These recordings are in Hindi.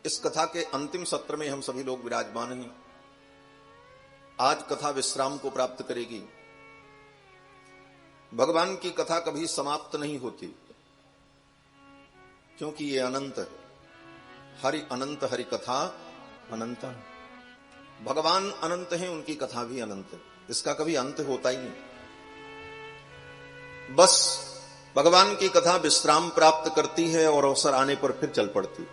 इस कथा के अंतिम सत्र में हम सभी लोग विराजमान हैं। आज कथा विश्राम को प्राप्त करेगी। भगवान की कथा कभी समाप्त नहीं होती, क्योंकि ये अनंत है। हरि अनंत, हरि कथा अनंत। भगवान अनंत हैं, उनकी कथा भी अनंत है। इसका कभी अंत होता ही नहीं। बस भगवान की कथा विश्राम प्राप्त करती है और अवसर आने पर फिर चल पड़ती है।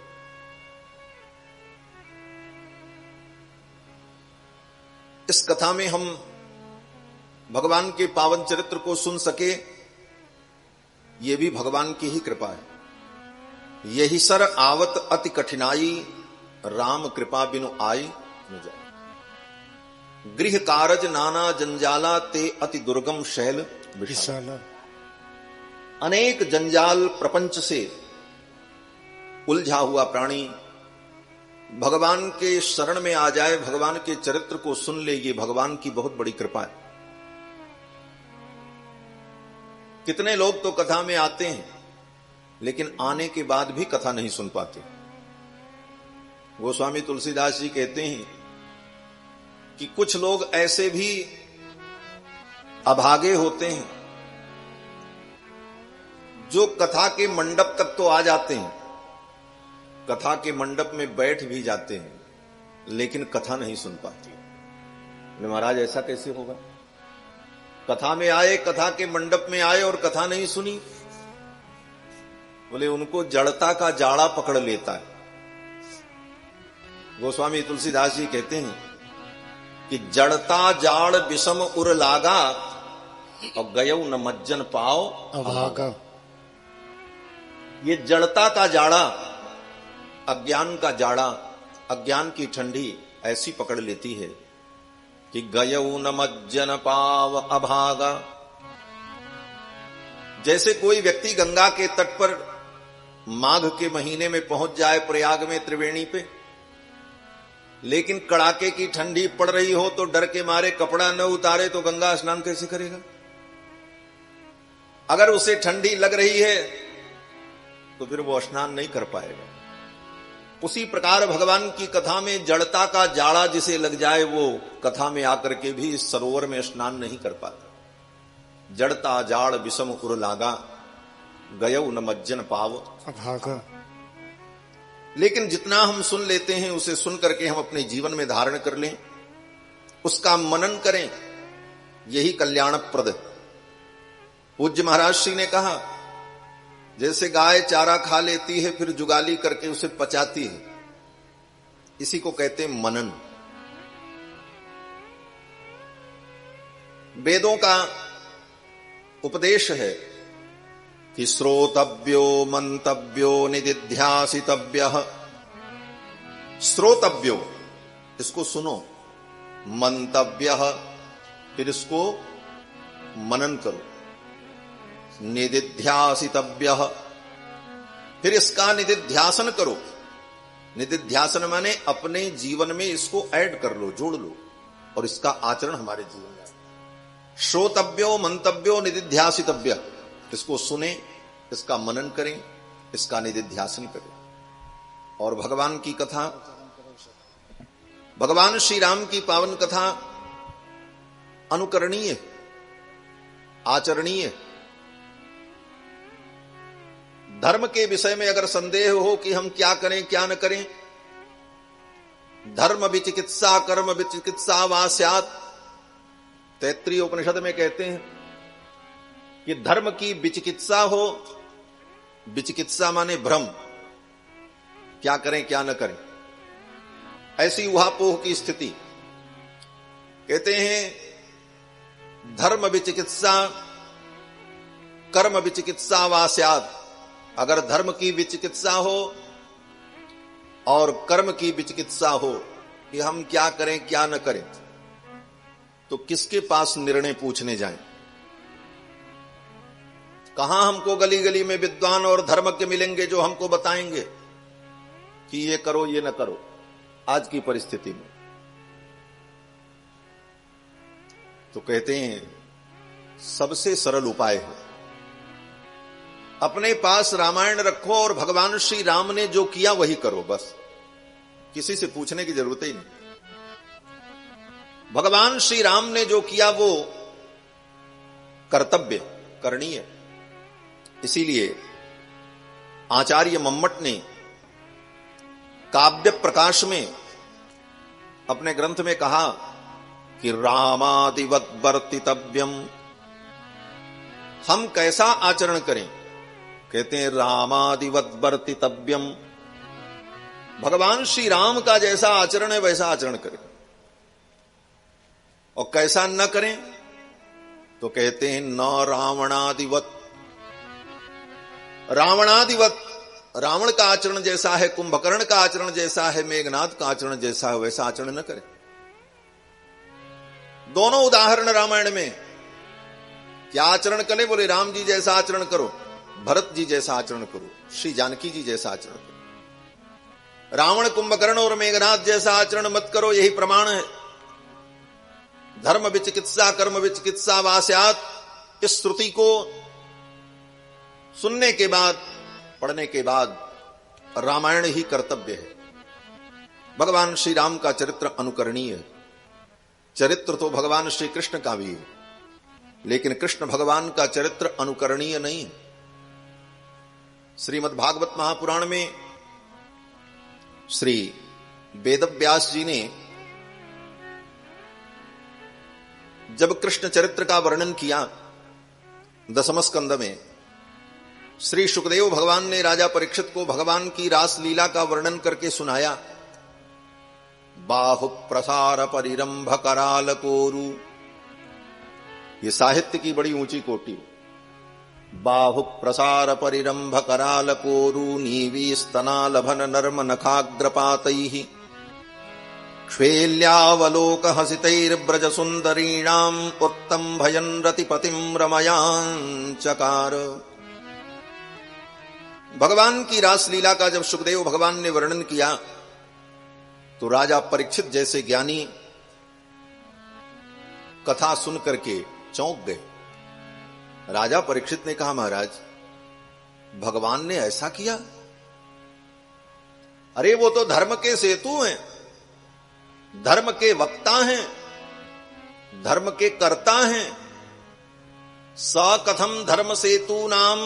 इस कथा में हम भगवान के पावन चरित्र को सुन सके, ये भी भगवान की ही कृपा है। यही सर आवत अति कठिनाई, राम कृपा बिनु आई न जाए। गृह कारज नाना जंजाला, ते अति दुर्गम शैल विशाला। अनेक जंजाल प्रपंच से उलझा हुआ प्राणी भगवान के शरण में आ जाए, भगवान के चरित्र को सुन ले, ये भगवान की बहुत बड़ी कृपा है। कितने लोग तो कथा में आते हैं, लेकिन आने के बाद भी कथा नहीं सुन पाते। गोस्वामी तुलसीदास जी कहते हैं कि कुछ लोग ऐसे भी अभागे होते हैं जो कथा के मंडप तक तो आ जाते हैं, कथा के मंडप में बैठ भी जाते हैं, लेकिन कथा नहीं सुन पाते। महाराज ऐसा कैसे होगा? कथा में आए, कथा के मंडप में आए और कथा नहीं सुनी। बोले उनको जड़ता का जाड़ा पकड़ लेता है। गोस्वामी तुलसीदास जी कहते हैं कि जड़ता जाड़ विषम उर लागा, और गयौ न मज्जन पाओ अभागा। ये जड़ता का जाड़ा, अज्ञान का जाड़ा, अज्ञान की ठंडी ऐसी पकड़ लेती है कि गयौ न मज्जन पाव अभागा। जैसे कोई व्यक्ति गंगा के तट पर माघ के महीने में पहुंच जाए, प्रयाग में त्रिवेणी पे, लेकिन कड़ाके की ठंडी पड़ रही हो तो डर के मारे कपड़ा न उतारे तो गंगा स्नान कैसे करेगा? अगर उसे ठंडी लग रही है तो फिर वो स्नान नहीं कर पाएगा। उसी प्रकार भगवान की कथा में जड़ता का जाड़ा जिसे लग जाए, वो कथा में आकर के भी इस सरोवर में स्नान नहीं कर पाता। जड़ता जाड़ विषम उर लागा, गयौ न मज्जन पाव अभागा। लेकिन जितना हम सुन लेते हैं, उसे सुन करके हम अपने जीवन में धारण कर लें, उसका मनन करें, यही कल्याणप्रद। पूज्य महाराज श्री ने कहा, जैसे गाय चारा खा लेती है फिर जुगाली करके उसे पचाती है, इसी को कहते हैं मनन। वेदों का उपदेश है कि श्रोतव्यो मंतव्यो निदिध्यासितव्यः। श्रोतव्यो, इसको सुनो, मंतव्यः, फिर इसको मनन करो, निदिध्यासितव्यः, फिर इसका निदिध्यासन करो। निदिध्यासन माने अपने जीवन में इसको ऐड कर लो, जोड़ लो, और इसका आचरण हमारे जीवन में। श्रोतव्यो मंतव्यो निदिध्यासितव्य, इसको सुने, इसका मनन करें, इसका निदिध्यासन करें। और भगवान की कथा, भगवान श्री राम की पावन कथा अनुकरणीय, आचरणीय। धर्म के विषय में अगर संदेह हो कि हम क्या करें क्या न करें, धर्म विचिकित्सा कर्म विचिकित्सा वा स्यात्, तैत्रीय उपनिषद में कहते हैं कि धर्म की विचिकित्सा हो। विचिकित्सा माने भ्रम, क्या करें क्या न करें, ऐसी उहापोह की स्थिति। कहते हैं धर्म विचिकित्सा कर्म विचिकित्सा वा स्यात्। अगर धर्म की विचिकित्सा हो और कर्म की विचिकित्सा हो कि हम क्या करें क्या न करें, तो किसके पास निर्णय पूछने जाएं? कहां हमको गली गली में विद्वान और धर्मज्ञ मिलेंगे जो हमको बताएंगे कि ये करो ये न करो। आज की परिस्थिति में तो कहते हैं सबसे सरल उपाय है, अपने पास रामायण रखो और भगवान श्री राम ने जो किया वही करो। बस किसी से पूछने की जरूरत ही नहीं। भगवान श्री राम ने जो किया वो कर्तव्य करणीय। इसीलिए आचार्य मम्मट ने काव्य प्रकाश में अपने ग्रंथ में कहा कि रामादिवत वर्तितव्यम, हम कैसा आचरण करें? कहते हैं रामादिवत वर्तितव्यम, भगवान श्री राम का जैसा आचरण है वैसा आचरण करें। और कैसा न करें तो कहते हैं न रावणादिवत। रावणादिवत, रावण का आचरण जैसा है, कुंभकर्ण का आचरण जैसा है, मेघनाद का आचरण जैसा है, वैसा आचरण न करें। दोनों उदाहरण रामायण में। क्या आचरण करें? बोले राम जी जैसा आचरण करो, भरत जी जैसा आचरण करो, श्री जानकी जी जैसा आचरण करो। रावण, कुंभकर्ण और मेघनाद जैसा आचरण मत करो, यही प्रमाण है। धर्म विचिकित्सा कर्म विचिकित्सा वास्यात्, इस श्रुति को सुनने के बाद, पढ़ने के बाद रामायण ही कर्तव्य है। भगवान श्री राम का चरित्र अनुकरणीय है। चरित्र तो भगवान श्री कृष्ण का भी है, लेकिन कृष्ण भगवान का चरित्र अनुकरणीय नहीं। श्रीमद् भागवत महापुराण में श्री वेदव्यास जी ने जब कृष्ण चरित्र का वर्णन किया 10वें स्कंद में, श्री सुखदेव भगवान ने राजा परीक्षित को भगवान की रास लीला का वर्णन करके सुनाया। बाहु प्रसार परिरंभ कराल कोरु, ये साहित्य की बड़ी ऊंची कोटि। बाहु प्रसार परिरंभ कराल कोरु, नीवी स्तनालभन नर्म नखाग्रपातैः, क्ष्वेल्यावलोक हसितैर्ब्रज सुंदरीणाम उत्तम भयन रतिपतिम रमयांचकार। भगवान की रासलीला का जब सुखदेव भगवान ने वर्णन किया तो राजा परीक्षित जैसे ज्ञानी कथा सुन करके चौंक गए। राजा परीक्षित ने कहा, महाराज भगवान ने ऐसा किया? अरे वो तो धर्म के सेतु हैं, धर्म के वक्ता हैं, धर्म के कर्ता हैं। स कथम धर्म सेतु नाम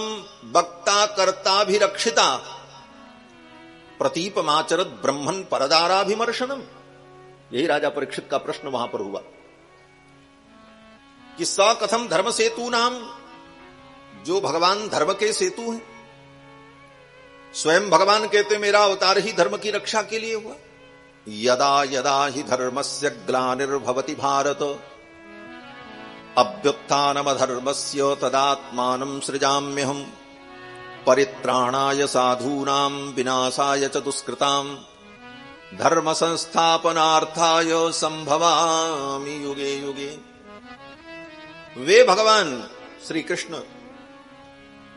वक्ता कर्ताभिरक्षिता, प्रतीपमाचरत ब्रह्मन परदाराभिमर्शनम। यही राजा परीक्षित का प्रश्न वहां पर हुआ कि स कथम धर्म सेतु नाम, जो भगवान धर्म के सेतु हैं। स्वयं भगवान कहते मेरा अवतार ही धर्म की रक्षा के लिए हुआ। यदा यदा हि धर्मस्य ग्लानिर्भवति भारत, अभ्युत्थानमधर्मस्य तदात्मानं सृजाम्यहम्, परित्राणाय साधूनां विनाशाय च दुष्कृतां, धर्म संस्थापनार्थाय संभवामि युगे युगे। वे भगवान श्री कृष्ण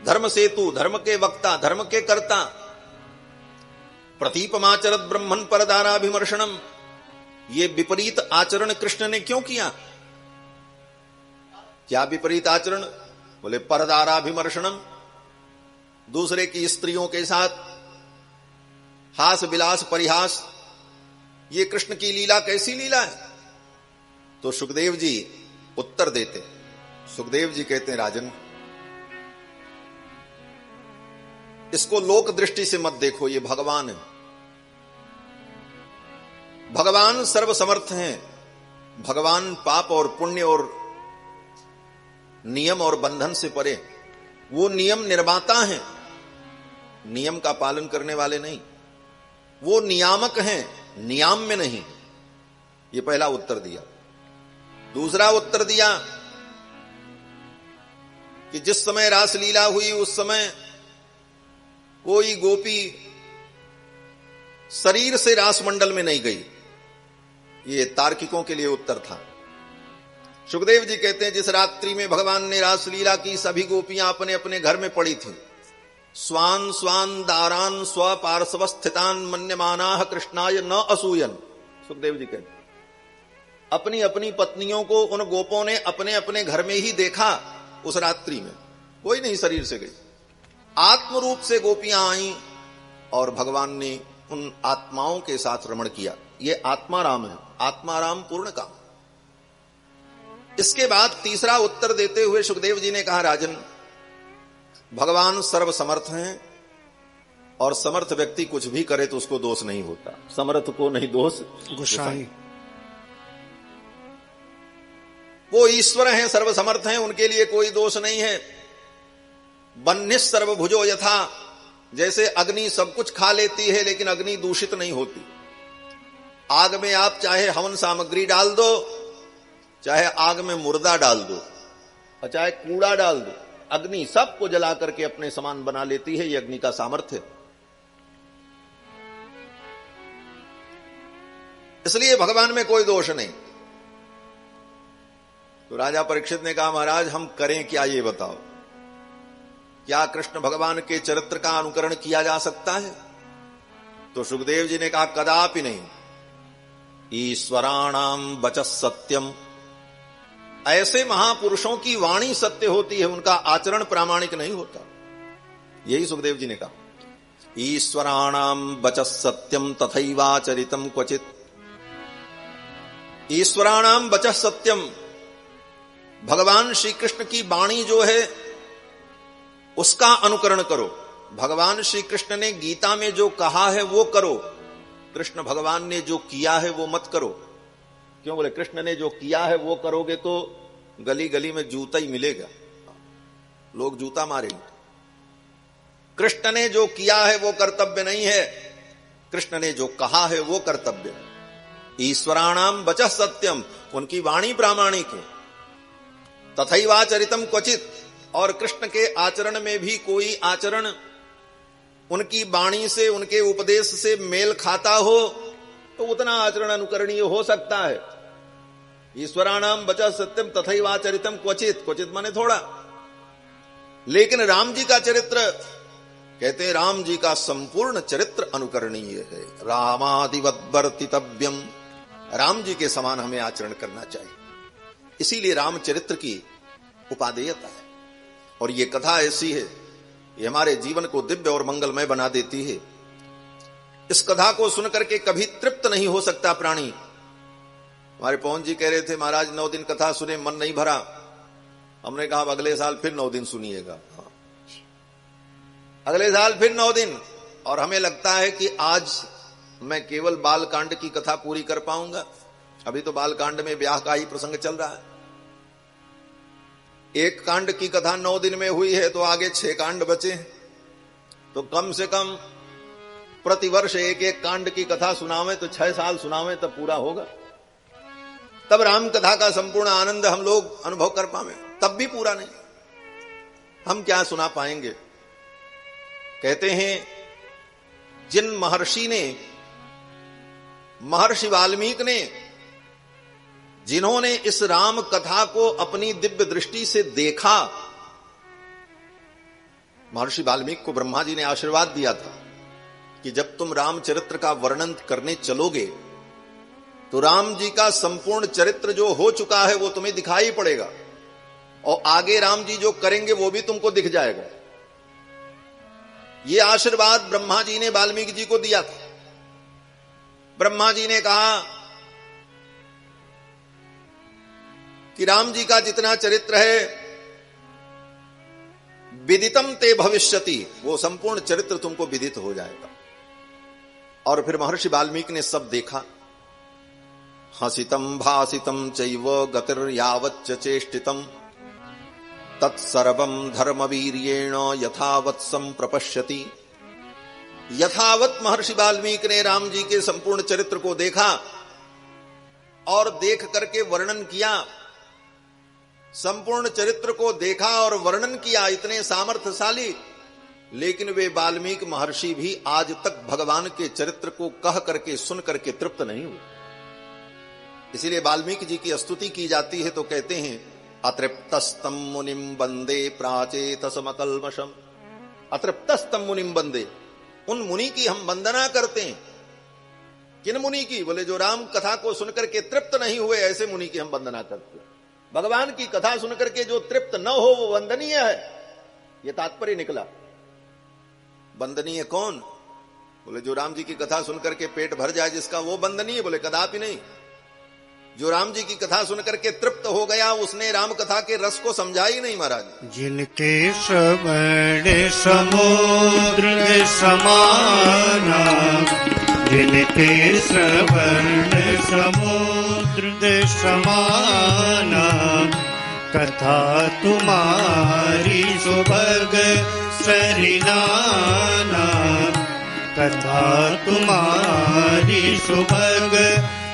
धर्म सेतु, धर्म के वक्ता, धर्म के कर्ता, प्रतीपमाचरत ब्रह्मन परदाराभिमर्शनम। ये विपरीत आचरण कृष्ण ने क्यों किया? क्या विपरीत आचरण? बोले परदाराभिमर्शनम, दूसरे की स्त्रियों के साथ हास विलास परिहास, ये कृष्ण की लीला कैसी लीला है? तो सुखदेव जी उत्तर देते। सुखदेव जी कहते हैं, राजन इसको लोक दृष्टि से मत देखो, ये भगवान है। भगवान सर्वसमर्थ हैं। भगवान पाप और पुण्य और नियम और बंधन से परे। वो नियम निर्माता हैं, नियम का पालन करने वाले नहीं। वो नियामक हैं, नियाम में नहीं। ये पहला उत्तर दिया। दूसरा उत्तर दिया कि जिस समय रासलीला हुई उस समय कोई गोपी शरीर से रास मंडल में नहीं गई। ये तार्किकों के लिए उत्तर था। सुखदेव जी कहते हैं जिस रात्रि में भगवान ने रासलीला की सभी गोपियां अपने अपने घर में पड़ी थी। स्वान स्वान दारान स्व पार्श्व स्थितान मन्यमानाः कृष्णाय न असूयन। सुखदेव जी कहते अपनी अपनी पत्नियों को उन गोपों ने अपने अपने घर में ही देखा। उस रात्रि में कोई नहीं शरीर से गई, आत्म रूप से गोपियां आईं और भगवान ने उन आत्माओं के साथ रमण किया। ये आत्माराम है, आत्माराम पूर्ण काम। इसके बाद तीसरा उत्तर देते हुए सुखदेव जी ने कहा, राजन, भगवान सर्व समर्थ हैं और समर्थ व्यक्ति कुछ भी करे तो उसको दोष नहीं होता। समर्थ को नहीं दोष गोसाई। वो ईश्वर हैं, सर्व समर्थ हैं, उनके लिए कोई दोष नहीं है। बन्हि सर्वभुजो यथा, जैसे अग्नि सब कुछ खा लेती है लेकिन अग्नि दूषित नहीं होती। आग में आप चाहे हवन सामग्री डाल दो, चाहे आग में मुर्दा डाल दो और चाहे कूड़ा डाल दो, अग्नि सबको जला करके अपने समान बना लेती है। ये अग्नि का सामर्थ्य है। इसलिए भगवान में कोई दोष नहीं। तो राजा परीक्षित ने कहा, महाराज हम करें क्या, ये बताओ। क्या कृष्ण भगवान के चरित्र का अनुकरण किया जा सकता है? तो सुखदेव जी ने कहा, कदापि नहीं। ईश्वराणाम वचः सत्यम, ऐसे महापुरुषों की वाणी सत्य होती है, उनका आचरण प्रामाणिक नहीं होता। यही सुखदेव जी ने कहा, ईश्वराणाम वचः सत्यम तथैवाचरितम क्वचित। ईश्वराणाम वचः सत्यम, भगवान श्री कृष्ण की वाणी जो है उसका अनुकरण करो। भगवान श्री कृष्ण ने गीता में जो कहा है वो करो, कृष्ण भगवान ने जो किया है वो मत करो। क्यों? बोले कृष्ण ने जो किया है वो करोगे तो गली गली में जूता ही मिलेगा, लोग जूता मारेंगे। कृष्ण ने जो किया है वो कर्तव्य नहीं है, कृष्ण ने जो कहा है वो कर्तव्य। ईश्वराणाम वचः सत्यम, उनकी वाणी प्रामाणिक है। तथैवाचरितम क्वचित, और कृष्ण के आचरण में भी कोई आचरण उनकी वाणी से, उनके उपदेश से मेल खाता हो तो उतना आचरण अनुकरणीय हो सकता है। ईश्वराणाम वचः सत्यम तथैवाचरितम क्वचित, क्वचित माने थोड़ा। लेकिन राम जी का चरित्र, कहते हैं राम जी का संपूर्ण चरित्र अनुकरणीय है। रामादिवत वर्तितव्यम, राम जी के समान हमें आचरण करना चाहिए। इसीलिए रामचरित्र की उपादेयता है। और ये कथा ऐसी है, ये हमारे जीवन को दिव्य और मंगलमय बना देती है। इस कथा को सुनकर के कभी तृप्त नहीं हो सकता प्राणी। हमारे पवन जी कह रहे थे, महाराज 9 दिन कथा सुने, मन नहीं भरा। हमने कहा अगले साल फिर 9 दिन सुनिएगा। अगले साल फिर 9 दिन। और हमें लगता है कि आज मैं केवल बालकांड की कथा पूरी कर पाऊंगा। अभी तो बालकांड में ब्याह का ही प्रसंग चल रहा है। एक कांड की कथा 9 दिन में हुई है तो आगे 6 कांड बचे। तो कम से कम प्रतिवर्ष एक एक कांड की कथा सुनावे तो 6 साल सुनावे तब पूरा होगा। तब राम कथा का संपूर्ण आनंद हम लोग अनुभव कर पावे। तब भी पूरा नहीं, हम क्या सुना पाएंगे। कहते हैं जिन महर्षि ने, महर्षि वाल्मीकि ने, जिन्होंने इस राम कथा को अपनी दिव्य दृष्टि से देखा, महर्षि वाल्मीकि को ब्रह्मा जी ने आशीर्वाद दिया था कि जब तुम रामचरित्र का वर्णन करने चलोगे तो राम जी का संपूर्ण चरित्र जो हो चुका है वो तुम्हें दिखाई पड़ेगा और आगे राम जी जो करेंगे वो भी तुमको दिख जाएगा। ये आशीर्वाद ब्रह्मा जी ने वाल्मीकि जी को दिया था। ब्रह्मा जी ने कहा कि राम जी का जितना चरित्र है विदितम ते भविष्यति, वो संपूर्ण चरित्र तुमको विदित हो जाएगा। और फिर महर्षि वाल्मीकि ने सब देखा। हसितम भासितम चैव गतिर्यावच्च चेष्टितम तत्सर्वं धर्मवीर्येण यथावत् संप्रपश्यति। यथावत महर्षि वाल्मीकि ने राम जी के संपूर्ण चरित्र को देखा और देख करके वर्णन किया। संपूर्ण चरित्र को देखा और वर्णन किया, इतने सामर्थ्यशाली। लेकिन वे वाल्मीकि महर्षि भी आज तक भगवान के चरित्र को कह करके, सुन करके तृप्त नहीं हुए। इसीलिए वाल्मीकि जी की स्तुति की जाती है तो कहते हैं अतृप्तस्तम मुनिम वंदे प्राचेतसमकल्मषम। अतृप्तस्तम मुनिम वंदे, उन मुनि की हम वंदना करते हैं। किन मुनि की? बोले जो राम कथा को सुनकर के तृप्त नहीं हुए, ऐसे मुनि की हम वंदना करते हैं। भगवान की कथा सुनकर के जो तृप्त न हो वो वंदनीय है, यह तात्पर्य निकला। वंदनीय कौन? बोले जो राम जी की कथा सुनकर के पेट भर जाए जिसका, वो बंद नहीं है। बोले कदापि नहीं। जो राम जी की कथा सुनकर के तृप्त हो गया उसने राम कथा के रस को समझा ही नहीं महाराज। जिनके श्रवण समुद्र समाना, जिनके श्रवण समुद्र समाना, कथा तुम्हारी सुभग सरिनाना, कथा तुम्हारी सुभग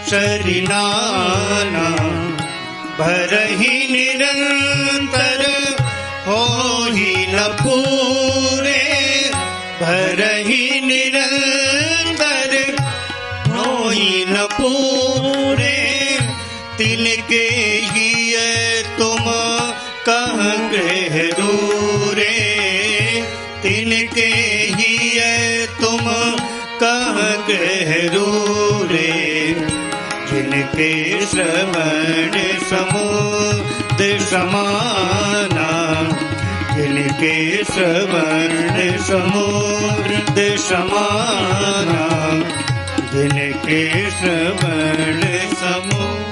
सरिनाना, भरहि निरंतर हो ही न पूरे, भरहि निरंतर हो ही न पूरे, तिनके ही तुम कहाँ गृह दूरे, तिनके ही तुम कहाँ गृह दूरे, जिनके श्रवण समुद्र समाना, जिनके श्रवण समुद्र समाना, जिनके श्रवण समुद्र।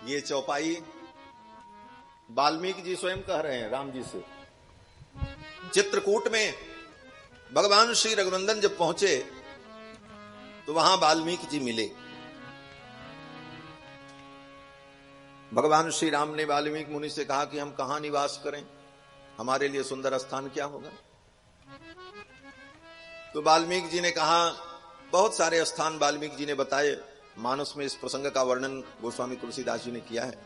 ये चौपाई वाल्मीकि जी स्वयं कह रहे हैं राम जी से। चित्रकूट में भगवान श्री रघुनंदन जब पहुंचे तो वहां वाल्मीकि जी मिले। भगवान श्री राम ने वाल्मीकि मुनि से कहा कि हम कहां निवास करें, हमारे लिए सुंदर स्थान क्या होगा। तो वाल्मीकि जी ने कहा, बहुत सारे स्थान वाल्मीकि जी ने बताए। मानस में इस प्रसंग का वर्णन गोस्वामी तुलसीदास जी ने किया है।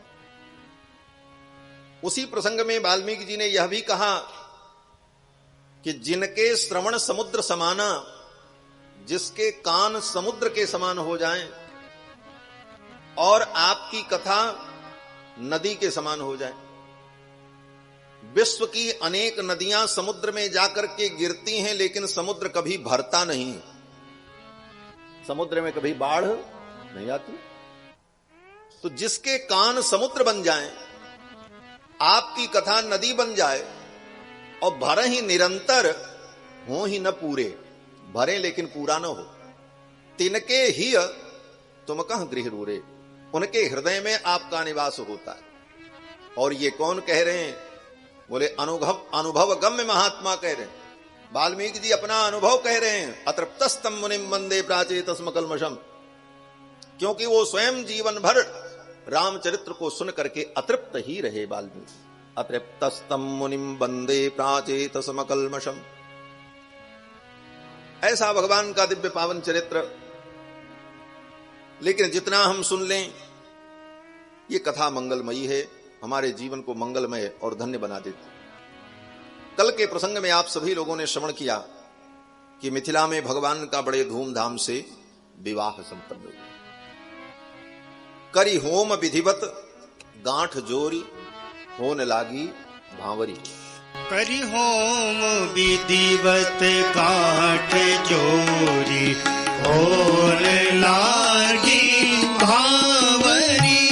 उसी प्रसंग में वाल्मीकि जी ने यह भी कहा कि जिनके श्रवण समुद्र समाना, जिसके कान समुद्र के समान हो जाएं और आपकी कथा नदी के समान हो जाए। विश्व की अनेक नदियां समुद्र में जाकर के गिरती हैं, लेकिन समुद्र कभी भरता नहीं। समुद्र में कभी बाढ़ नहीं आती। तो जिसके कान समुद्र बन जाएं, आपकी कथा नदी बन जाए और भरे ही निरंतर हो ही न पूरे, भरे लेकिन पूरा न हो, तिनके ही तुम कहां गृह रूरे, उनके हृदय में आपका निवास होता है। और ये कौन कह रहे हैं? बोले अनुभव गम्य महात्मा कह रहे हैं। वाल्मीकि जी अपना अनुभव कह रहे हैं। अतृप्तस्तम मुनिम वंदे प्राचेतस्म कल्मषम, क्योंकि वो स्वयं जीवन भर रामचरित्र को सुन करके अतृप्त ही रहे। वाल्मीकि अतृप्तस्तम मुनिम वंदे प्राचेतस्म कल्मषम, ऐसा भगवान का दिव्य पावन चरित्र। लेकिन जितना हम सुन लें, ये कथा मंगलमयी है, हमारे जीवन को मंगलमय और धन्य बना देती। कल के प्रसंग में आप सभी लोगों ने श्रवण किया कि मिथिला में भगवान का बड़े धूमधाम से विवाह संपन्न हुआ। करी होम विधिवत गांठ जोरी, होन लागी भांवरी। करी होम विधिवत गांठ जोरी, होन लागी भांवरी।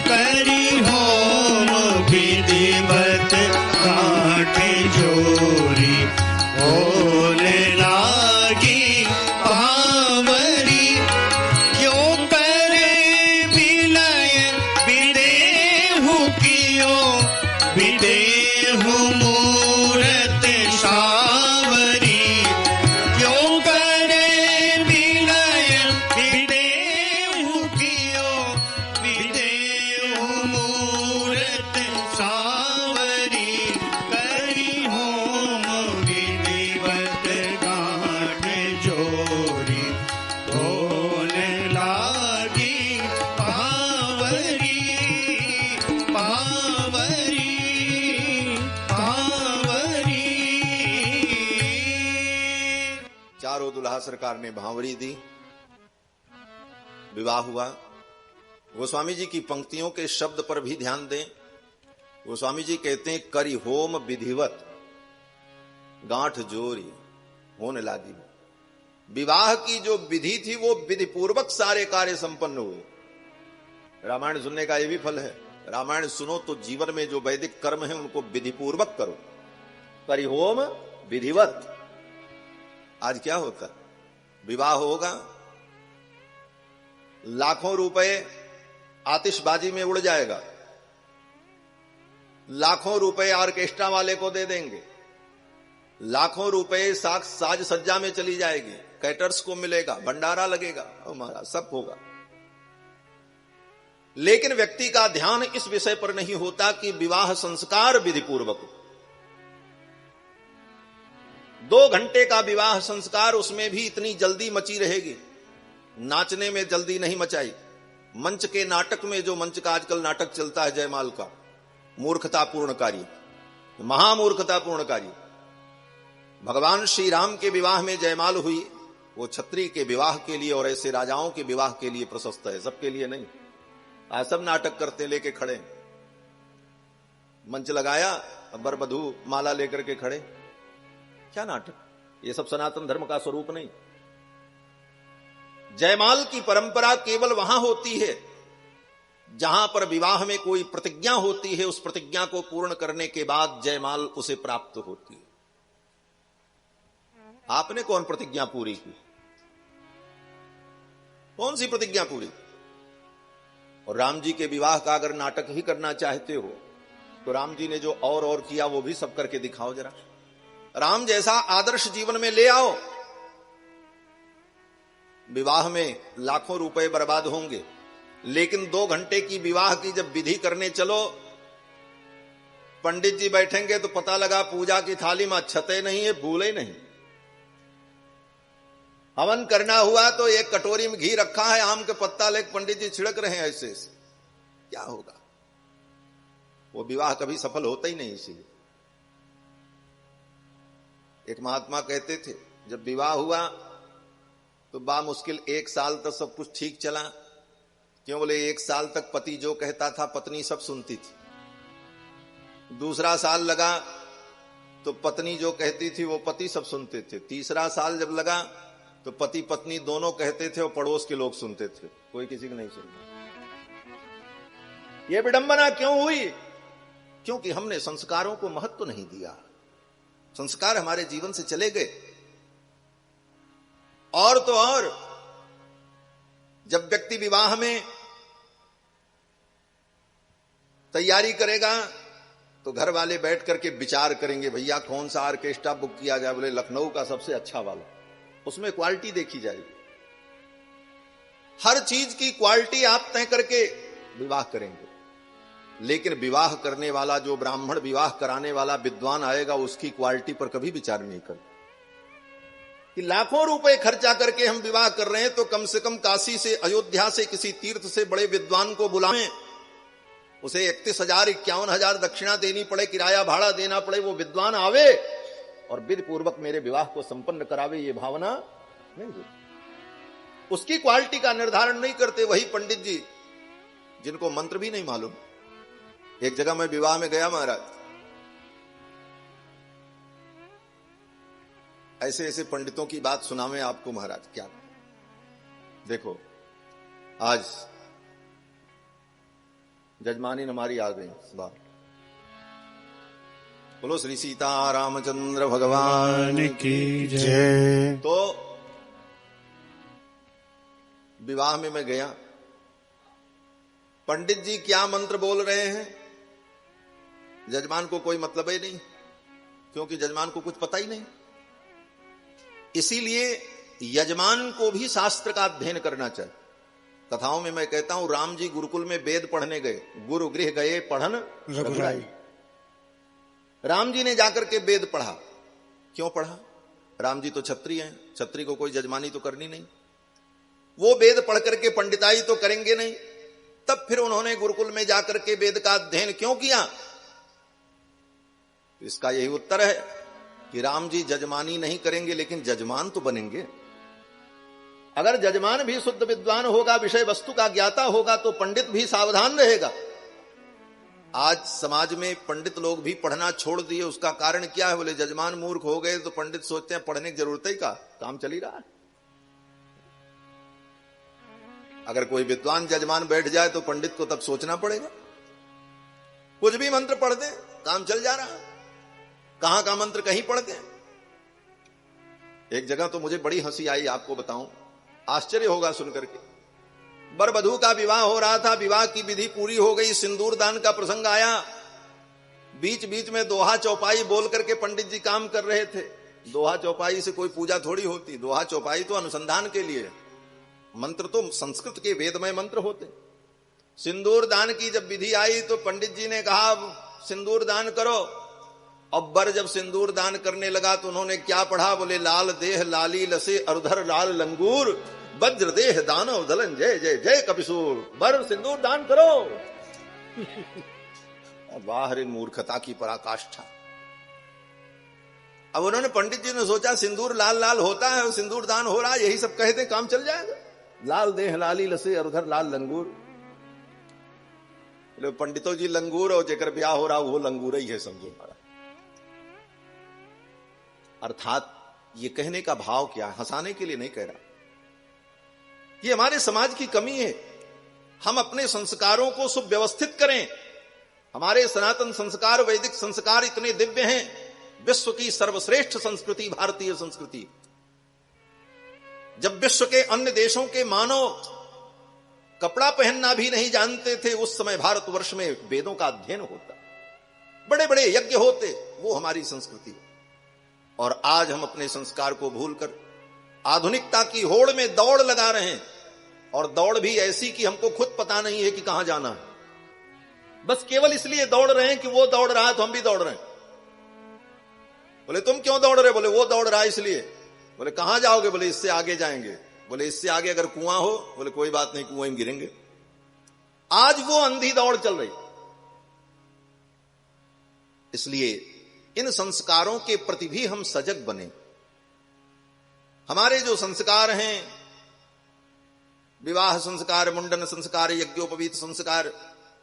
करी होम विधिवत गांठ जोरी, होन लागी भांवरी। क्यों करे विनय विदेहु कियो, विदेहु मूरत सावरी। क्यों करे विनय विदेहु कियो, विदेहु मूरत सावरी। करी होम विधिवत गांठ जोरी, होन लागी भांवरी। भांवरी भांवरी। चारों दुल्हा सरकार ने भांवरी दी, विवाह हुआ। गोस्वामी जी की पंक्तियों के शब्द पर भी ध्यान दें। गोस्वामी जी कहते हैं करी होम विधिवत गांठ जोरी, होने लागी। विवाह की जो विधि थी वो विधि पूर्वक सारे कार्य संपन्न हुए। रामायण सुनने का ये भी फल है। रामायण सुनो तो जीवन में जो वैदिक कर्म है उनको विधि पूर्वक करो। करी होम विधिवत। आज क्या होता है, विवाह होगा, लाखों रुपए आतिशबाजी में उड़ जाएगा, लाखों रुपए ऑर्केस्ट्रा वाले को दे देंगे, लाखों रुपए साज सज्जा में चली जाएगी, कैटर्स को मिलेगा, भंडारा लगेगा, महाराज सब होगा। लेकिन व्यक्ति का ध्यान इस विषय पर नहीं होता कि विवाह संस्कार विधि पूर्वक, 2 घंटे का विवाह संस्कार, उसमें भी इतनी जल्दी मची रहेगी, नाचने में जल्दी नहीं मचाई। मंच के नाटक में, जो मंच का आजकल नाटक चलता है जयमाल का, मूर्खतापूर्ण कार्य, महामूर्खतापूर्ण कार्य। भगवान श्री राम के विवाह में जयमाल हुई, वो क्षत्रिय के विवाह के लिए और ऐसे राजाओं के विवाह के लिए प्रशस्त है, सबके लिए नहीं। आज सब नाटक करते लेके खड़े, मंच लगाया, वर वधू माला लेकर के खड़े, क्या नाटक? ये सब सनातन धर्म का स्वरूप नहीं। जयमाल की परंपरा केवल वहां होती है जहां पर विवाह में कोई प्रतिज्ञा होती है, उस प्रतिज्ञा को पूर्ण करने के बाद जयमाल उसे प्राप्त होती है। आपने कौन प्रतिज्ञा पूरी की? कौन सी प्रतिज्ञा पूरी? और राम जी के विवाह का अगर नाटक ही करना चाहते हो तो राम जी ने जो और किया वो भी सब करके दिखाओ जरा। राम जैसा आदर्श जीवन में ले आओ। विवाह में लाखों रुपए बर्बाद होंगे, लेकिन 2 घंटे की विवाह की जब विधि करने चलो, पंडित जी बैठेंगे तो पता लगा पूजा की थाली में अक्षते नहीं है, फूले नहीं। हवन करना हुआ तो एक कटोरी में घी रखा है, आम के पत्ता लेकर पंडित जी छिड़क रहे हैं, ऐसे क्या होगा? वो विवाह कभी सफल होता ही नहीं। इसीलिए एक महात्मा कहते थे, जब विवाह हुआ तो बा मुश्किल 1 साल तक सब कुछ ठीक चला। क्यों? बोले 1 साल तक पति जो कहता था पत्नी सब सुनती थी। दूसरा साल लगा तो पत्नी जो कहती थी वो पति सब सुनते थे। तीसरा साल जब लगा तो पति पत्नी दोनों कहते थे और पड़ोस के लोग सुनते थे, कोई किसी को नहीं सुनता। ये विडंबना क्यों हुई? क्योंकि हमने संस्कारों को महत्व नहीं दिया। संस्कार हमारे जीवन से चले गए। और तो और, जब व्यक्ति विवाह में तैयारी करेगा तो घर वाले बैठ करके विचार करेंगे, भैया कौन सा ऑर्केस्ट्रा बुक किया जाए? बोले लखनऊ का सबसे अच्छा वाला, उसमें क्वालिटी देखी जाएगी। हर चीज की क्वालिटी आप तय करके विवाह करेंगे। लेकिन विवाह करने वाला, जो ब्राह्मण विवाह कराने वाला विद्वान आएगा, उसकी क्वालिटी पर कभी विचार नहीं करते। कि लाखों रुपए खर्चा करके हम विवाह कर रहे हैं तो कम से कम काशी से, अयोध्या से, किसी तीर्थ से बड़े विद्वान को बुलाएं, उसे 31,000 51,000 दक्षिणा देनी पड़े, किराया भाड़ा देना पड़े, वो विद्वान आवे और विधि पूर्वक मेरे विवाह को संपन्न करावे, ये भावना नहीं होती। उसकी क्वालिटी का निर्धारण नहीं करते वही पंडित जी जिनको मंत्र भी नहीं मालूम। एक जगह मैं विवाह में गया महाराज, ऐसे ऐसे पंडितों की बात सुनावे आपको महाराज। क्या देखो, आज जजमानी हमारी आ गई इस बार। बोलो श्री सीता रामचंद्र भगवान की जय। तो विवाह में मैं गया, पंडित जी क्या मंत्र बोल रहे हैं जजमान को कोई मतलब ही नहीं, क्योंकि जजमान को कुछ पता ही नहीं। इसीलिए यजमान को भी शास्त्र का अध्ययन करना चाहिए। कथाओं में मैं कहता हूं, राम जी गुरुकुल में वेद पढ़ने गए, गुरु गृह गए पढ़न रघुराई। राम जी ने जाकर के वेद पढ़ा। क्यों पढ़ा? राम जी तो क्षत्रिय हैं, क्षत्रिय को कोई जजमानी तो करनी नहीं, वो वेद पढ़ करके पंडिताई तो करेंगे नहीं। तब फिर उन्होंने गुरुकुल में जाकर के वेद का अध्ययन क्यों किया? इसका यही उत्तर है कि राम जी जजमानी नहीं करेंगे लेकिन जजमान तो बनेंगे। अगर जजमान भी शुद्ध विद्वान होगा, विषय वस्तु का ज्ञाता होगा, तो पंडित भी सावधान रहेगा। आज समाज में पंडित लोग भी पढ़ना छोड़ दिए। उसका कारण क्या है? बोले जजमान मूर्ख हो गए तो पंडित सोचते हैं पढ़ने की जरूरत ही का, काम चल ही रहा है। अगर कोई विद्वान जजमान बैठ जाए तो पंडित को तब सोचना पड़ेगा। कुछ भी मंत्र पढ़ दे, काम चल जा रहा है। कहां का मंत्र कहीं पढ़ दे। एक जगह तो मुझे बड़ी हंसी आई, आपको बताऊं, आश्चर्य होगा सुनकर के। वर वधू का विवाह हो रहा था, विवाह की विधि पूरी हो गई, सिंदूर दान का प्रसंग आया। बीच बीच में दोहा चौपाई बोल करके पंडित जी काम कर रहे थे। दोहा चौपाई से कोई पूजा थोड़ी होती, दोहा चौपाई तो अनुसंधान के लिए, मंत्र तो संस्कृत के वेदमय मंत्र होते। सिंदूर दान की जब विधि आई तो पंडित जी ने कहा सिंदूर दान करो। अब वर जब सिंदूर दान करने लगा तो उन्होंने क्या पढ़ा, बोले लाल देह लाली लसे अरुधर लाल लंगूर, वज्र देह दानव दलन जय जय जय कपिसूर। वर सिंदूर दान करो। वाह रे मूर्खता की पराकाष्ठा। अब उन्होंने, पंडित जी ने सोचा सिंदूर लाल लाल होता है, सिंदूर दान हो रहा है, यही सब कहते काम चल जाएगा। लाल देह लाली लसे अरुधर लाल लंगूर। पंडितों जी लंगूर और जेकर ब्याह हो रहा वो लंगूर ही है, समझो। अर्थात ये कहने का भाव क्या है, हंसाने के लिए नहीं कह रहा, ये हमारे समाज की कमी है। हम अपने संस्कारों को सुव्यवस्थित करें। हमारे सनातन संस्कार, वैदिक संस्कार इतने दिव्य हैं। विश्व की सर्वश्रेष्ठ संस्कृति भारतीय संस्कृति। जब विश्व के अन्य देशों के मानव कपड़ा पहनना भी नहीं जानते थे, उस समय भारतवर्ष में वेदों का अध्ययन होता, बड़े बड़े यज्ञ होते, वो हमारी संस्कृति। और आज हम अपने संस्कार को भूलकर आधुनिकता की होड़ में दौड़ लगा रहे हैं, और दौड़ भी ऐसी कि हमको खुद पता नहीं है कि कहां जाना है। बस केवल इसलिए दौड़ रहे हैं कि वो दौड़ रहा है तो हम भी दौड़ रहे हैं। बोले तुम क्यों दौड़ रहे? बोले वो दौड़ रहा है इसलिए। बोले कहां जाओगे? बोले इससे आगे जाएंगे। बोले इससे आगे अगर कुआं हो? बोले कोई बात नहीं, कुआं में गिरेंगे। आज वो अंधी दौड़ चल रही। इसलिए इन संस्कारों के प्रति भी हम सजग बने। हमारे जो संस्कार हैं, विवाह संस्कार, मुंडन संस्कार, यज्ञोपवीत संस्कार,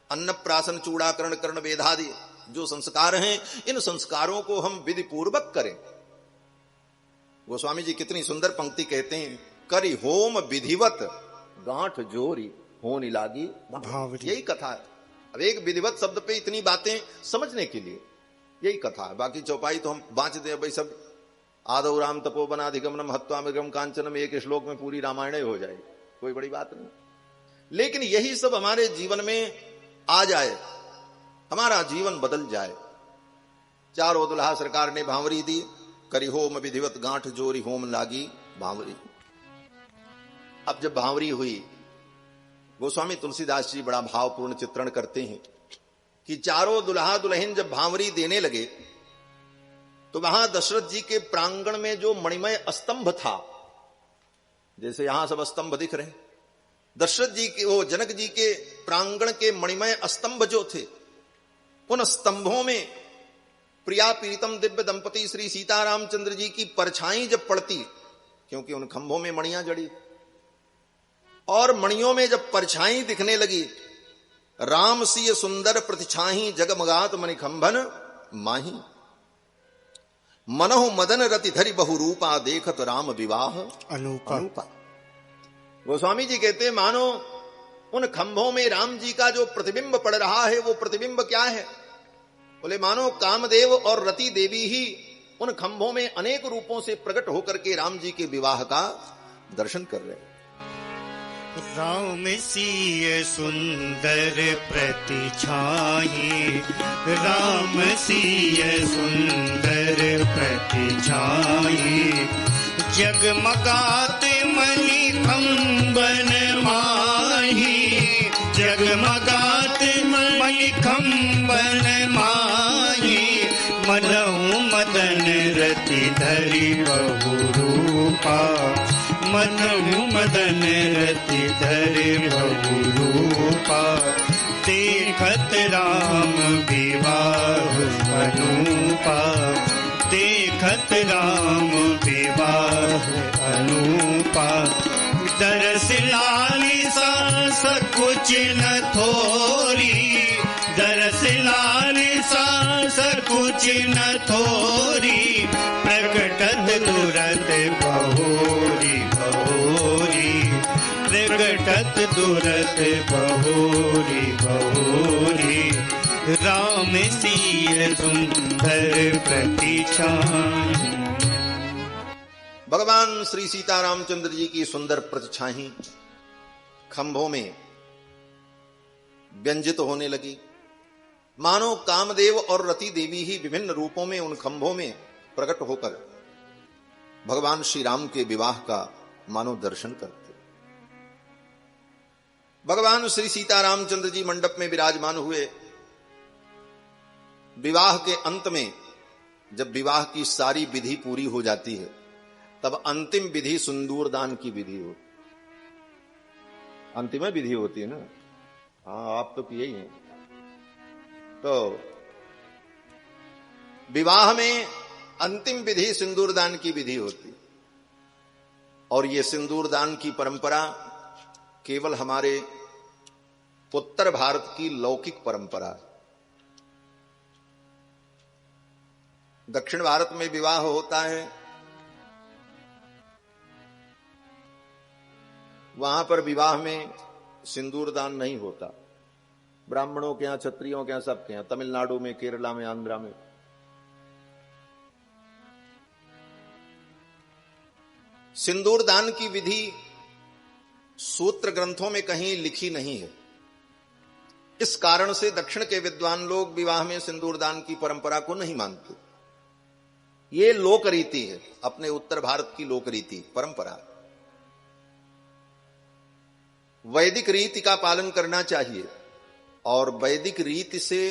अन्नप्राशन, चूड़ाकरण, कर्ण वेदादि जो संस्कार हैं, इन संस्कारों को हम विधि पूर्वक करें। गोस्वामी जी कितनी सुंदर पंक्ति कहते हैं, करी होम विधिवत गांठ जोरी होनी लागी भावरी। यही कथा है। अब एक विधिवत शब्द पे इतनी बातें समझने के लिए यही कथा है। बाकी चौपाई तो हम बांच दें भाई, सब आदौ राम तपोवनाधिगमनम हत्वा मृगम कांचनम, एक श्लोक में पूरी रामायण हो जाएगी, कोई बड़ी बात नहीं। लेकिन यही सब हमारे जीवन में आ जाए, हमारा जीवन बदल जाए। चारों दुल्हा सरकार ने भांवरी दी, करी होम विधिवत गांठ जोरी होम लागी भांवरी। अब जब भांवरी हुई, गोस्वामी तुलसीदास जी बड़ा भावपूर्ण चित्रण करते हैं कि चारों दुल्हा दुल्हन जब भांवरी देने लगे तो वहां दशरथ जी के प्रांगण में जो मणिमय स्तंभ था, जैसे यहां सब स्तंभ दिख रहे हैं, दशरथ जी के, वो जनक जी के प्रांगण के मणिमय स्तंभ जो थे, उन स्तंभों में प्रिया प्रीतम दिव्य दंपति श्री सीतारामचंद्र जी की परछाई जब पड़ती, क्योंकि उन खंभों में मणियां जड़ी, और मणियों में जब परछाई दिखने लगी, राम सिय सुंदर प्रतिछाही जगमगात मणिखंभन माही, मनहु मदन रति धरि बहुरूपा देखत राम विवाह अनूपा। गोस्वामी जी कहते हैं, मानो उन खंभों में राम जी का जो प्रतिबिंब पड़ रहा है, वो प्रतिबिंब क्या है? बोले मानो कामदेव और रति देवी ही उन खंभों में अनेक रूपों से प्रकट होकर के राम जी के विवाह का दर्शन कर रहे हैं। राम सिय सुंदर प्रतिछाई, राम सिय सुंदर प्रतिछाई, जगमगात मणिखंभन माही, जगमगात मणिखंभन माही, मनहु मदन रति धरि बहुरूपा, मनहु मदन रति धरि बहुरूपा, देखत राम विवाह अनूपा, देखत राम विवाह अनूपा, दरस लालिसा सकुच न थोरी, दरस लालिसा सकुच न थोरी, प्रकटत तुरत बहोरी बहोरी, प्रकटत तुरत बहोरी बहोरी, राम सिय सुंदर प्रतिछाई। भगवान श्री सीतारामचंद्र जी की सुंदर प्रतिछाही खंभों में व्यंजित होने लगी, मानो कामदेव और रति देवी ही विभिन्न रूपों में उन खंभों में प्रकट होकर भगवान श्री राम के विवाह का मानो दर्शन करते। भगवान श्री सीतारामचंद्र जी मंडप में विराजमान हुए। विवाह के अंत में जब विवाह की सारी विधि पूरी हो जाती है, तब अंतिम विधि सिंदूर दान की विधि हो, अंतिम विधि होती है ना। हाँ, आप तो किए ही हैं। तो विवाह में अंतिम विधि सिंदूर दान की विधि होती, और ये सिंदूर दान की परंपरा केवल हमारे उत्तर भारत की लौकिक परंपरा है। दक्षिण भारत में विवाह होता है, वहां पर विवाह में सिंदूर दान नहीं होता। ब्राह्मणों के यहां, क्षत्रियों के यहां, सबके यहां, तमिलनाडु में, केरला में, आंध्रा में। सिंदूर दान की विधि सूत्र ग्रंथों में कहीं लिखी नहीं है। इस कारण से दक्षिण के विद्वान लोग विवाह में सिंदूर दान की परंपरा को नहीं मानते। ये लोक रीति है, अपने उत्तर भारत की लोक रीति परंपरा। वैदिक रीति का पालन करना चाहिए, और वैदिक रीति से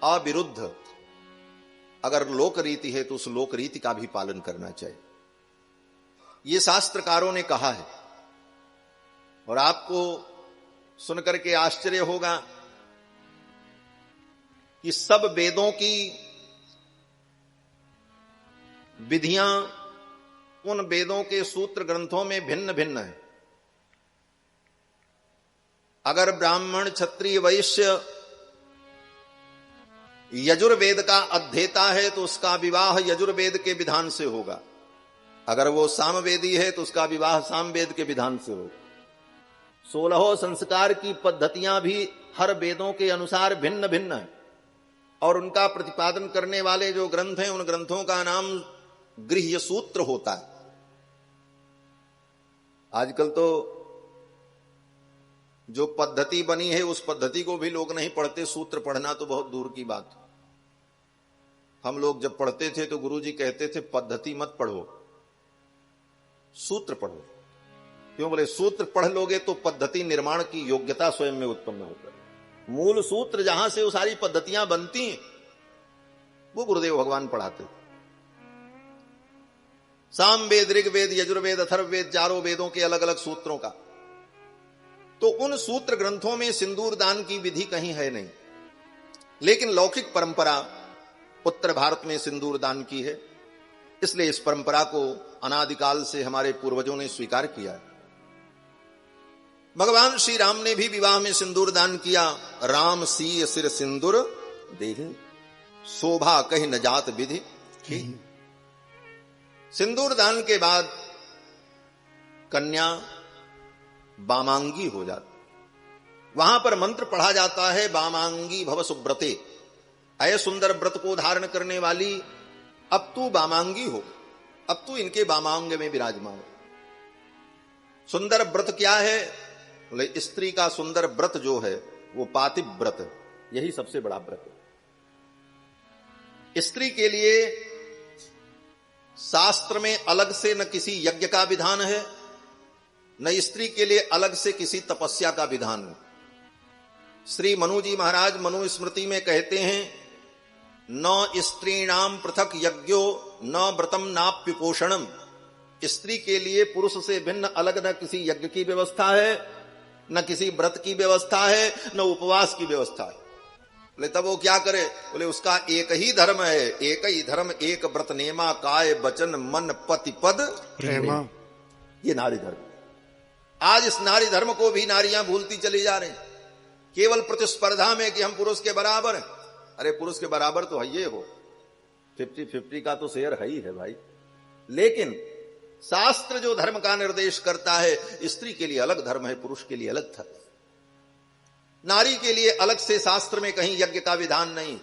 अविरुद्ध अगर लोक रीति है तो उस लोक रीति का भी पालन करना चाहिए। ये शास्त्रकारों ने कहा है, और आपको सुनकर के आश्चर्य होगा कि सब वेदों की विधियां उन वेदों के सूत्र ग्रंथों में भिन्न भिन्न है। अगर ब्राह्मण, क्षत्रिय, वैश्य यजुर्वेद का अध्येता है तो उसका विवाह यजुर्वेद के विधान से होगा। अगर वो सामवेदी है तो उसका विवाह सामवेद के विधान से होगा। 16 संस्कार की पद्धतियां भी हर वेदों के अनुसार भिन्न भिन्न है, और उनका प्रतिपादन करने वाले जो ग्रंथ हैं, उन ग्रंथों का नाम गृह्य सूत्र होता है। आजकल तो जो पद्धति बनी है उस पद्धति को भी लोग नहीं पढ़ते, सूत्र पढ़ना तो बहुत दूर की बात है। हम लोग जब पढ़ते थे तो गुरुजी कहते थे पद्धति मत पढ़ो, सूत्र पढ़ो। क्यों बोले? सूत्र पढ़ लोगे तो पद्धति निर्माण की योग्यता स्वयं में उत्पन्न होकर, मूल सूत्र जहां से वो सारी पद्धतियां बनती हैं वो गुरुदेव भगवान पढ़ाते थे। सामवेद, ऋग्वेद, यजुर्वेद, अथर्ववेद, चारों वेदों के अलग अलग सूत्रों का। तो उन सूत्र ग्रंथों में सिंदूर दान की विधि कहीं है नहीं, लेकिन लौकिक परंपरा उत्तर भारत में सिंदूर दान की है। इसलिए इस परंपरा को अनादिकाल से हमारे पूर्वजों ने स्वीकार किया है। भगवान श्री राम ने भी विवाह में सिंदूर दान किया। राम सीय सिर सिंदूर देहि, शोभा कहीं न जात विधि। सिंदूर दान के बाद कन्या बामांगी हो जाती। वहां पर मंत्र पढ़ा जाता है, बामांगी भव सुब्रते, अय सुंदर व्रत को धारण करने वाली अब तू बामांगी हो, अब तू इनके बामांग में विराजमान हो। सुंदर व्रत क्या है? बोले स्त्री का सुंदर व्रत जो है वो पातिव व्रत है, यही सबसे बड़ा व्रत है। स्त्री के लिए शास्त्र में अलग से न किसी यज्ञ का विधान है, न स्त्री के लिए अलग से किसी तपस्या का विधान है। श्री मनु जी महाराज मनुस्मृति में कहते हैं, न स्त्रीणाम पृथक यज्ञो न व्रतम नाप्युपोषणम। स्त्री के लिए पुरुष से भिन्न अलग न किसी यज्ञ की व्यवस्था है, न किसी व्रत की व्यवस्था है, न उपवास की व्यवस्था है। बोले तब वो क्या करे? बोले उसका एक ही धर्म है, एक ही धर्म, एक व्रत नेमा, काय वचन मन पति पद प्रेमा। ये नारी धर्म। आज इस नारी धर्म को भी नारियां भूलती चली जा रही, केवल प्रतिस्पर्धा में कि हम पुरुष के बराबर हैं। अरे पुरुष के बराबर तो है ये हो, 50-50 का तो शेयर है ही है भाई। लेकिन शास्त्र जो धर्म का निर्देश करता है, स्त्री के लिए अलग धर्म है, पुरुष के लिए अलग धर्म। नारी के लिए अलग से शास्त्र में कहीं यज्ञ का विधान नहीं,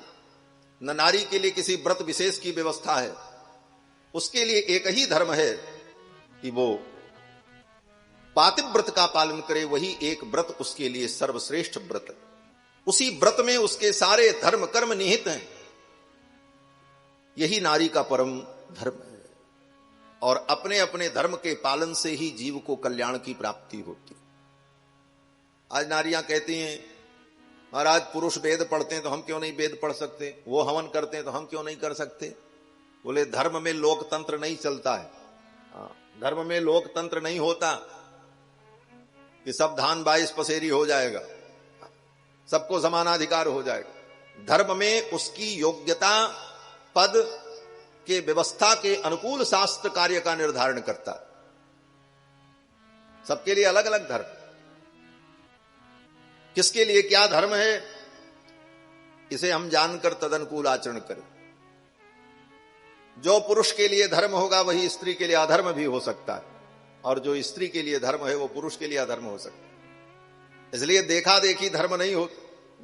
न नारी के लिए किसी व्रत विशेष की व्यवस्था है। उसके लिए एक ही धर्म है, कि वो पातिव्रत का पालन करे, वही एक व्रत उसके लिए सर्वश्रेष्ठ व्रत है। उसी व्रत में उसके सारे धर्म कर्म निहित हैं। यही नारी का परम धर्म है और अपने अपने धर्म के पालन से ही जीव को कल्याण की प्राप्ति होती। आज नारियां कहती हैं महाराज पुरुष वेद पढ़ते हैं तो हम क्यों नहीं वेद पढ़ सकते, वो हवन करते हैं तो हम क्यों नहीं कर सकते। बोले धर्म में लोकतंत्र नहीं चलता है, धर्म में लोकतंत्र नहीं होता कि सब धान 22 पसेरी हो जाएगा, सबको समानाधिकार हो जाएगा। धर्म में उसकी योग्यता पद के व्यवस्था के अनुकूल शास्त्र कार्य का निर्धारण करता है। सबके लिए अलग अलग धर्म, किसके लिए क्या धर्म है इसे हम जानकर तदनुकूल आचरण करें। जो पुरुष के लिए धर्म होगा वही स्त्री के लिए अधर्म भी हो सकता है, और जो स्त्री के लिए धर्म है वो पुरुष के लिए अधर्म हो सकता है। इसलिए देखा देखी धर्म नहीं हो,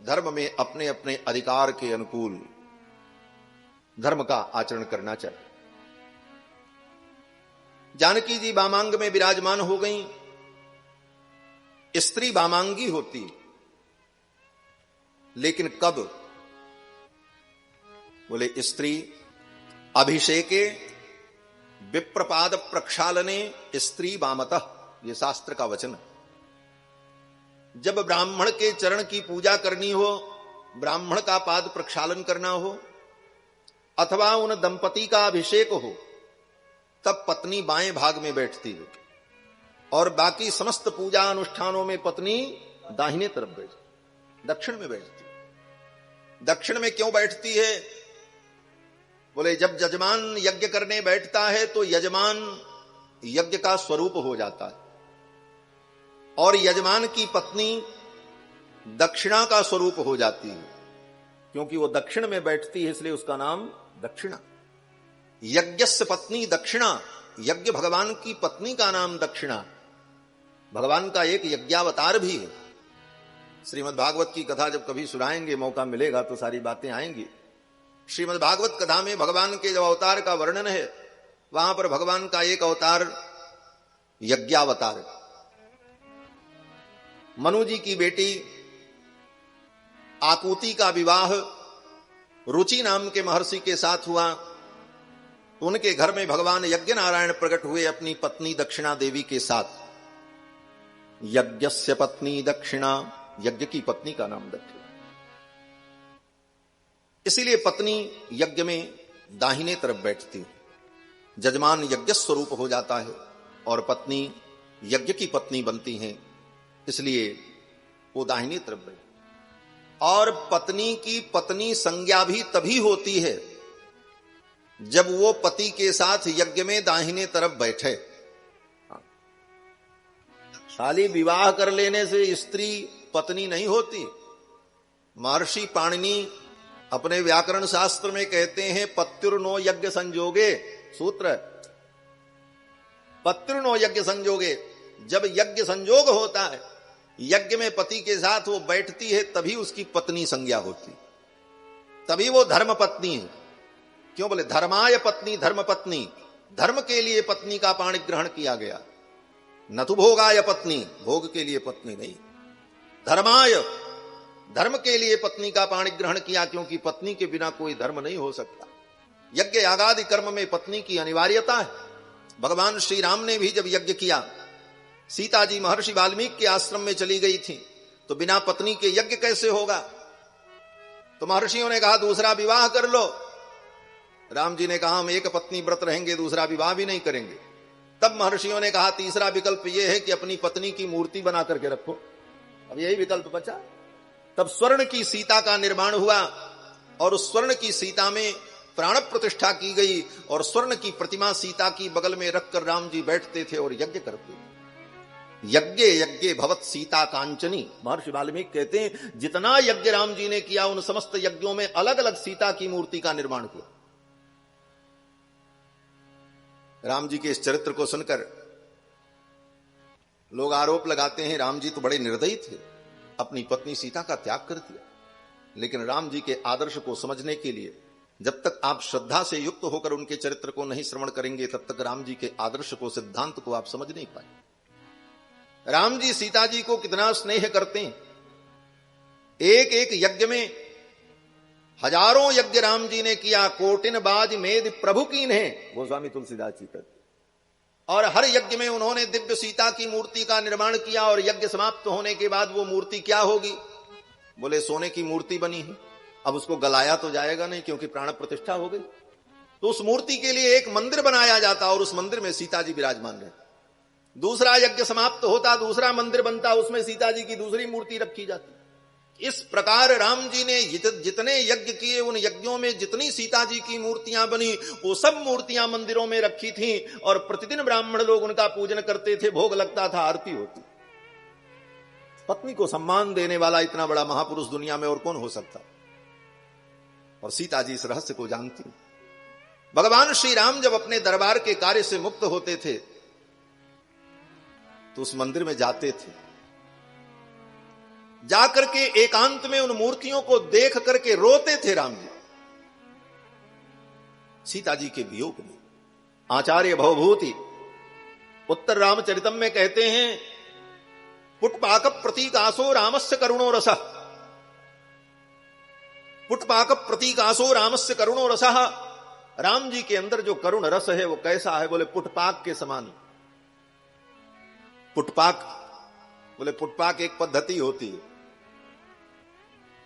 धर्म में अपने अपने अधिकार के अनुकूल धर्म का आचरण करना चाहिए। जानकी जी वामांग में विराजमान हो गई, स्त्री वामांगी होती, लेकिन कब? बोले स्त्री अभिषेके विप्रपाद प्रक्षालने स्त्री वामतः, यह शास्त्र का वचन है। जब ब्राह्मण के चरण की पूजा करनी हो, ब्राह्मण का पाद प्रक्षालन करना हो, अथवा उन दंपति का अभिषेक हो, तब पत्नी बाएं भाग में बैठती है और बाकी समस्त पूजा अनुष्ठानों में पत्नी दाहिने तरफ बैठती, दक्षिण में बैठती। दक्षिण में क्यों बैठती है? बोले जब यजमान यज्ञ करने बैठता है तो यजमान यज्ञ का स्वरूप हो जाता है, और यजमान की पत्नी दक्षिणा का स्वरूप हो जाती है, क्योंकि वो दक्षिण में बैठती है, इसलिए उसका नाम दक्षिणा। यज्ञस्य पत्नी दक्षिणा, यज्ञ भगवान की पत्नी का नाम दक्षिणा। भगवान का एक यज्ञावतार भी है। श्रीमद् भागवत की कथा जब कभी सुनाएंगे, मौका मिलेगा तो सारी बातें आएंगी। श्रीमद् भागवत कथा में भगवान के जब अवतार का वर्णन है, वहां पर भगवान का एक अवतार यज्ञावतार है। मनु जी की बेटी आकुति का विवाह रुचि नाम के महर्षि के साथ हुआ। उनके घर में भगवान यज्ञ नारायण प्रकट हुए अपनी पत्नी दक्षिणा देवी के साथ। यज्ञस्य पत्नी दक्षिणा, यज्ञ की पत्नी का नाम दक्षिणा। इसीलिए पत्नी यज्ञ में दाहिने तरफ बैठती, जजमान यज्ञ स्वरूप हो जाता है और पत्नी यज्ञ की पत्नी बनती हैं, इसलिए वो दाहिनी तरफ बैठती। और पत्नी की पत्नी संज्ञा भी तभी होती है जब वो पति के साथ यज्ञ में दाहिने तरफ बैठे। खाली विवाह कर लेने से स्त्री पत्नी नहीं होती। महर्षि पाणिनि अपने व्याकरण शास्त्र में कहते हैं पत्युर्नो यज्ञ संजोगे, सूत्र पत्युर्नो यज्ञ संजोगे। जब यज्ञ संजोग होता है, यज्ञ में पति के साथ वो बैठती है, तभी उसकी पत्नी संज्ञा होती, तभी वो धर्म पत्नी है। क्यों? बोले धर्माय पत्नी धर्म पत्नी, धर्म के लिए पत्नी का पाणी ग्रहण किया गया, न तो भोगाय पत्नी, भोग के लिए पत्नी नहीं। धर्माय, धर्म के लिए पत्नी का पाणी ग्रहण किया, क्योंकि पत्नी के बिना कोई धर्म नहीं हो सकता। यज्ञ यागादि कर्म में पत्नी की अनिवार्यता है। भगवान श्री राम ने भी जब यज्ञ किया, सीता जी महर्षि वाल्मीकि के आश्रम में चली गई थी, तो बिना पत्नी के यज्ञ कैसे होगा? तो महर्षियों ने कहा दूसरा विवाह कर लो। राम जी ने कहा हम एक पत्नी व्रत रहेंगे, दूसरा विवाह भी नहीं करेंगे। तब महर्षियों ने कहा तीसरा विकल्प यह है कि अपनी पत्नी की मूर्ति बना करके रखो। अब यही विकल्प बचा। तब स्वर्ण की सीता का निर्माण हुआ और उस स्वर्ण की सीता में प्राण प्रतिष्ठा की गई, और स्वर्ण की प्रतिमा सीता की बगल में रखकर राम जी बैठते थे और यज्ञ करते थे। यज्ञ यज्ञ भवत सीता कांचनी, महर्षि वाल्मीकि कहते हैं जितना यज्ञ राम जी ने किया, उन समस्त यज्ञों में अलग अलग सीता की मूर्ति का निर्माण हुआ। राम जी के इस चरित्र को सुनकर लोग आरोप लगाते हैं राम जी तो बड़े निर्दयी थे, अपनी पत्नी सीता का त्याग कर दिया। लेकिन राम जी के आदर्श को समझने के लिए जब तक आप श्रद्धा से युक्त होकर उनके चरित्र को नहीं श्रवण करेंगे तब तक राम जी के आदर्श को, सिद्धांत को आप समझ नहीं पाए। राम जी सीता जी को कितना स्नेह करते हैं। एक एक यज्ञ में हजारों यज्ञ राम जी ने किया, कोटिन बाज मेद प्रभु कीन है, गोस्वामी तुलसीदास जी कहते। और हर यज्ञ में उन्होंने दिव्य सीता की मूर्ति का निर्माण किया। और यज्ञ समाप्त होने के बाद वो मूर्ति क्या होगी? बोले सोने की मूर्ति बनी है। अब उसको गलाया तो जाएगा नहीं क्योंकि प्राण प्रतिष्ठा हो गई, तो उस मूर्ति के लिए एक मंदिर बनाया जाता और उस मंदिर में सीता जी विराजमान रहती। दूसरा यज्ञ समाप्त होता, दूसरा मंदिर बनता, उसमें सीता जी की दूसरी मूर्ति रखी जाती। इस प्रकार राम जी ने जितने यज्ञ किए, उन यज्ञों में जितनी सीता जी की मूर्तियां बनी, वो सब मूर्तियां मंदिरों में रखी थी। और प्रतिदिन ब्राह्मण लोग उनका पूजन करते थे, भोग लगता था, आरती होती। पत्नी को सम्मान देने वाला इतना बड़ा महापुरुष दुनिया में और कौन हो सकता? और सीता जी इस रहस्य को जानती। भगवान श्री राम जब अपने दरबार के कार्य से मुक्त होते थे तो उस मंदिर में जाते थे, जाकर के एकांत में उन मूर्तियों को देख करके रोते थे राम जी, सीता जी के वियोग में। आचार्य भवभूति उत्तर रामचरितम में कहते हैं, पुटपाक प्रतीकासो रामस्य करुणो रसः, पुटपाक प्रतीकासो रामस्य करुणो रसः। राम जी के अंदर जो करुण रस है वो कैसा है? बोले पुटपाक के समान। पुटपाक, बोले पुटपाक एक पद्धति होती है,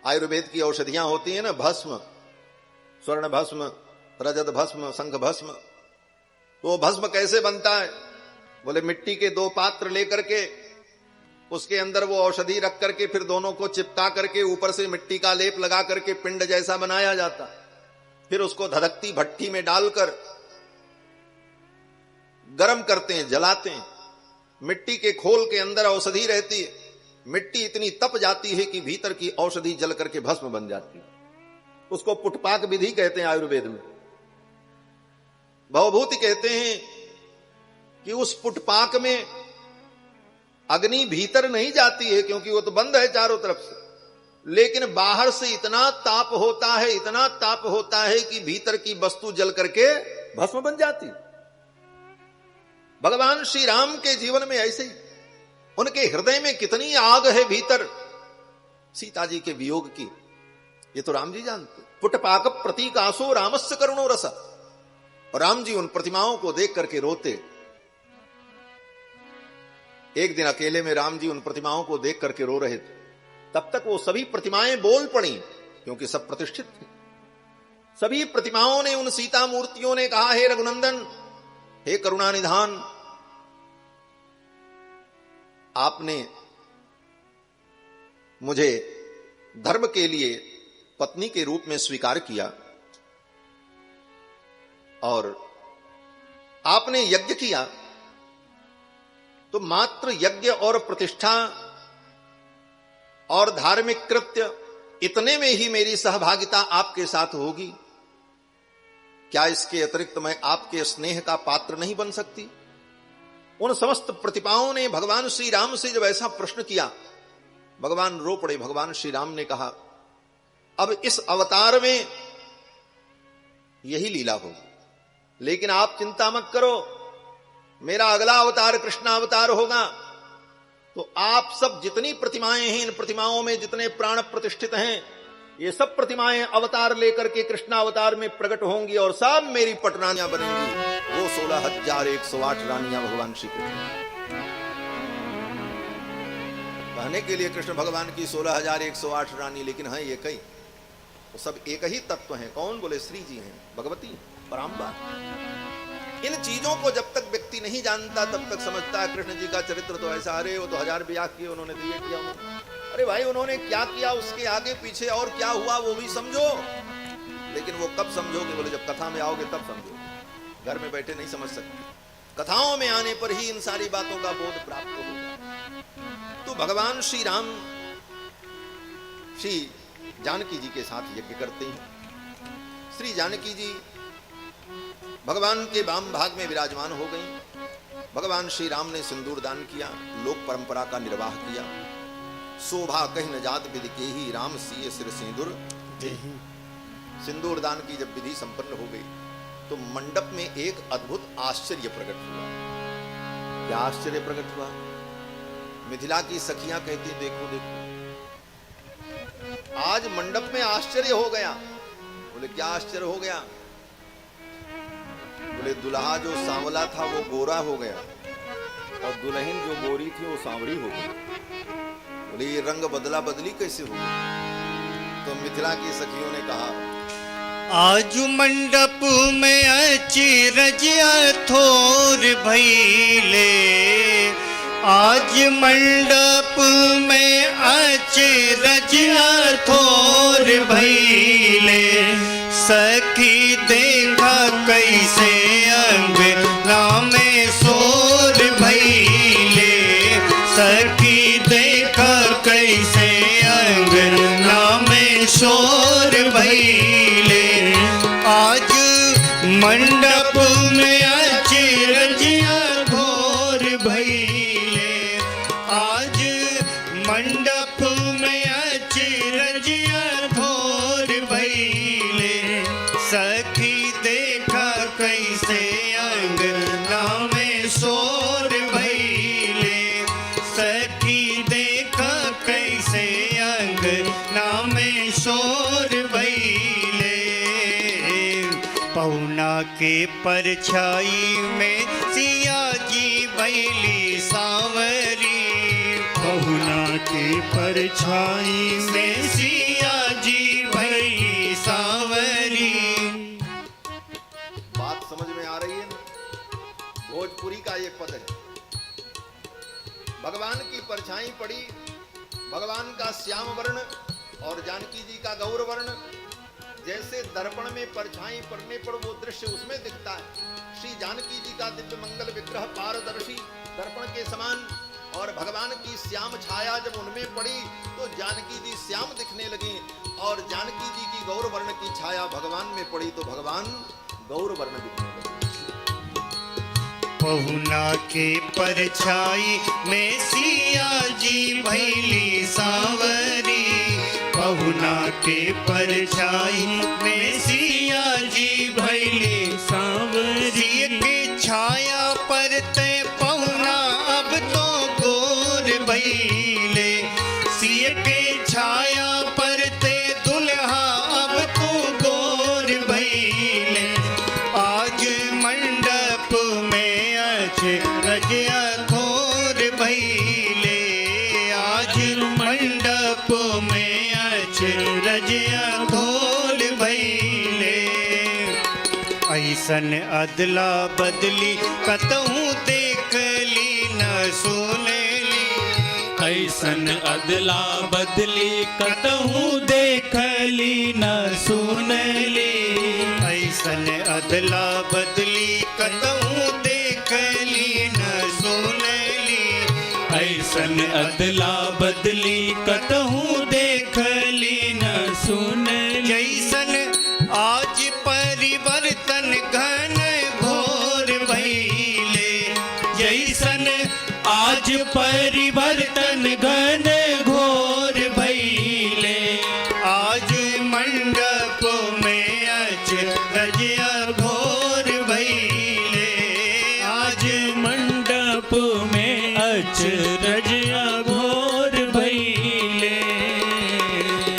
आयुर्वेद की औषधियां होती है ना, भस्म, स्वर्ण भस्म, रजत भस्म, शंख भस्म। तो वो भस्म कैसे बनता है? बोले मिट्टी के 2 पात्र लेकर के उसके अंदर वो औषधि रख करके फिर दोनों को चिपका करके ऊपर से मिट्टी का लेप लगा करके पिंड जैसा बनाया जाता। फिर उसको धधकती भट्टी में डालकर गरम करते हैं, जलाते हैं। मिट्टी के खोल के अंदर औषधि रहती है, मिट्टी इतनी तप जाती है कि भीतर की औषधि जल करके भस्म बन जाती है। उसको पुटपाक विधि कहते हैं आयुर्वेद में। भवभूति कहते हैं कि उस पुटपाक में अग्नि भीतर नहीं जाती है क्योंकि वो तो बंद है चारों तरफ से, लेकिन बाहर से इतना ताप होता है, इतना ताप होता है कि भीतर की वस्तु जल करके भस्म बन जाती। भगवान श्री राम के जीवन में ऐसे ही, उनके हृदय में कितनी आग है भीतर सीता जी के वियोग की, ये तो राम जी जानते। पुटपाक प्रतीकासो रामस्य करुणो रस। और राम जी उन प्रतिमाओं को देख करके रोते। एक दिन अकेले में राम जी उन प्रतिमाओं को देख करके रो रहे थे। तब तक वो सभी प्रतिमाएं बोल पड़ी क्योंकि सब प्रतिष्ठित थे। सभी प्रतिमाओं ने, उन सीता मूर्तियों ने कहा, हे रघुनंदन, हे करुणानिधान, आपने मुझे धर्म के लिए पत्नी के रूप में स्वीकार किया और आपने यज्ञ किया, तो मात्र यज्ञ और प्रतिष्ठा और धार्मिक कृत्य इतने में ही मेरी सहभागिता आपके साथ होगी? क्या इसके अतिरिक्त मैं आपके स्नेह का पात्र नहीं बन सकती? उन समस्त प्रतिभाओं ने भगवान श्री राम से जब ऐसा प्रश्न किया, भगवान रो पड़े। भगवान श्री राम ने कहा, अब इस अवतार में यही लीला होगी, लेकिन आप चिंता मत करो, मेरा अगला अवतार कृष्णावतार होगा, तो आप सब जितनी प्रतिमाएं हैं, इन प्रतिमाओं में जितने प्राण प्रतिष्ठित हैं, ये सब प्रतिमाएं अवतार लेकर के कृष्णावतार में प्रकट होंगी और सब मेरी पटरानियां बनेंगी। वो 16,108 रानियां भगवान श्री कृष्ण। कहने के लिए कृष्ण भगवान की 16,108 रानी, लेकिन है एक ही, वो सब एक ही तत्व हैं। कौन? बोले श्री जी हैं, भगवती पराम्बा। इन चीजों को जब तक व्यक्ति नहीं जानता तब तक समझता है कृष्ण जी का चरित्र तो ऐसा, अरे वो तो 1000 ब्याह किए उन्होंने, दिए किया उन्होंने। अरे भाई, उन्होंने क्या किया, उसके आगे पीछे और क्या हुआ वो भी समझो। लेकिन वो कब समझोगे? बोले जब कथा में आओगे तब समझोगे, घर में बैठे नहीं समझ सकते। कथाओं में आने पर ही इन सारी बातों का बोध प्राप्त होगा। तो भगवान श्री राम श्री जानकी जी के साथ यज्ञ करते हैं। श्री जानकी जी भगवान के वाम भाग में विराजमान हो गई। भगवान श्री राम ने सिंदूर दान किया, लोक परंपरा का निर्वाह किया। शोभा कहीं न जात विधि के ही, राम सिए सिर सिंदूर देहि। सिंदूर दान की जब विधि संपन्न हो गई तो मंडप में एक अद्भुत आश्चर्य प्रकट हुआ। क्या आश्चर्य प्रकट हुआ? मिथिला की सखियां कहती देखो देखो, आज मंडप में आश्चर्य हो गया। बोले क्या आश्चर्य हो गया? बोले दुल्हा जो सांवला था वो गोरा हो गया और दुल्हन जो गोरी थी वो सांवरी हो गई। बोले ये रंग बदला बदली कैसे हो गई? तो मिथिला की सखियों ने कहा आज मंडप में अचरज थोर भइले, आज मंडप में अचरज थोर भइले, सखी देखा कैसे अंगना में शोर भइले, सखी देखा कैसे अंगना में शोर भइले, आज मंडप में अचरजिया घोर भइले, आज मंडप में अचरजिया घोर भइले, सखी देखा कैसे अंगना में शोर भइले, सखी देखा कैसे अंगना में शोर भइले, पहुना के परछाई में सिया जी भैली सांवरी, पहुना के परछाई में सिया जी भैली सांवरी। बात समझ में आ रही है ना? भोजपुरी का ये पद है। भगवान की परछाई पड़ी, भगवान का श्याम वर्ण और जानकी जी का गौर वर्ण, जैसे दर्पण में परछाई पड़ने पर वो दृश्य उसमें दिखता है। श्री जानकी जी का दिव्य मंगल विग्रह पारदर्शी दर्पण के समान और भगवान की श्याम छाया जब उनमें पड़ी तो जानकी जी श्याम दिखने लगी और जानकी जी की गौर वर्ण की छाया भगवान में पड़ी तो भगवान गौर वर्ण दिखने लगे। पहुना के परछाई में सिया जी भैली सांवरी, पहुना के परछाई में सिया जी भैली सांवरी, के छाया परते पहुना अब तो गोर भइले, सिय के छाया परते दुल्हा अब तो गोर भइले, आज मंडप में अचरजिया घोर भइले, आज मंडप में अचरजिया घोर भइले, ऐसन अदला बदली कतहूँ देख ली न सुन ली, ऐसन अदला बदली कतहूँ देख ली न सुन ली, ऐसन अदला बदली कतहूँ देख ली न सुन ली, ऐसन अदला बदली कतहूँ देख ली न सुन ली, जैसन आज परिवर्तन घन घोर भइले, जैसन आज परिवर्तन घन घोर भइले, आज मंडप में अचरजिया घोर भइले, आज मंडप में अचरजिया घोर भइले,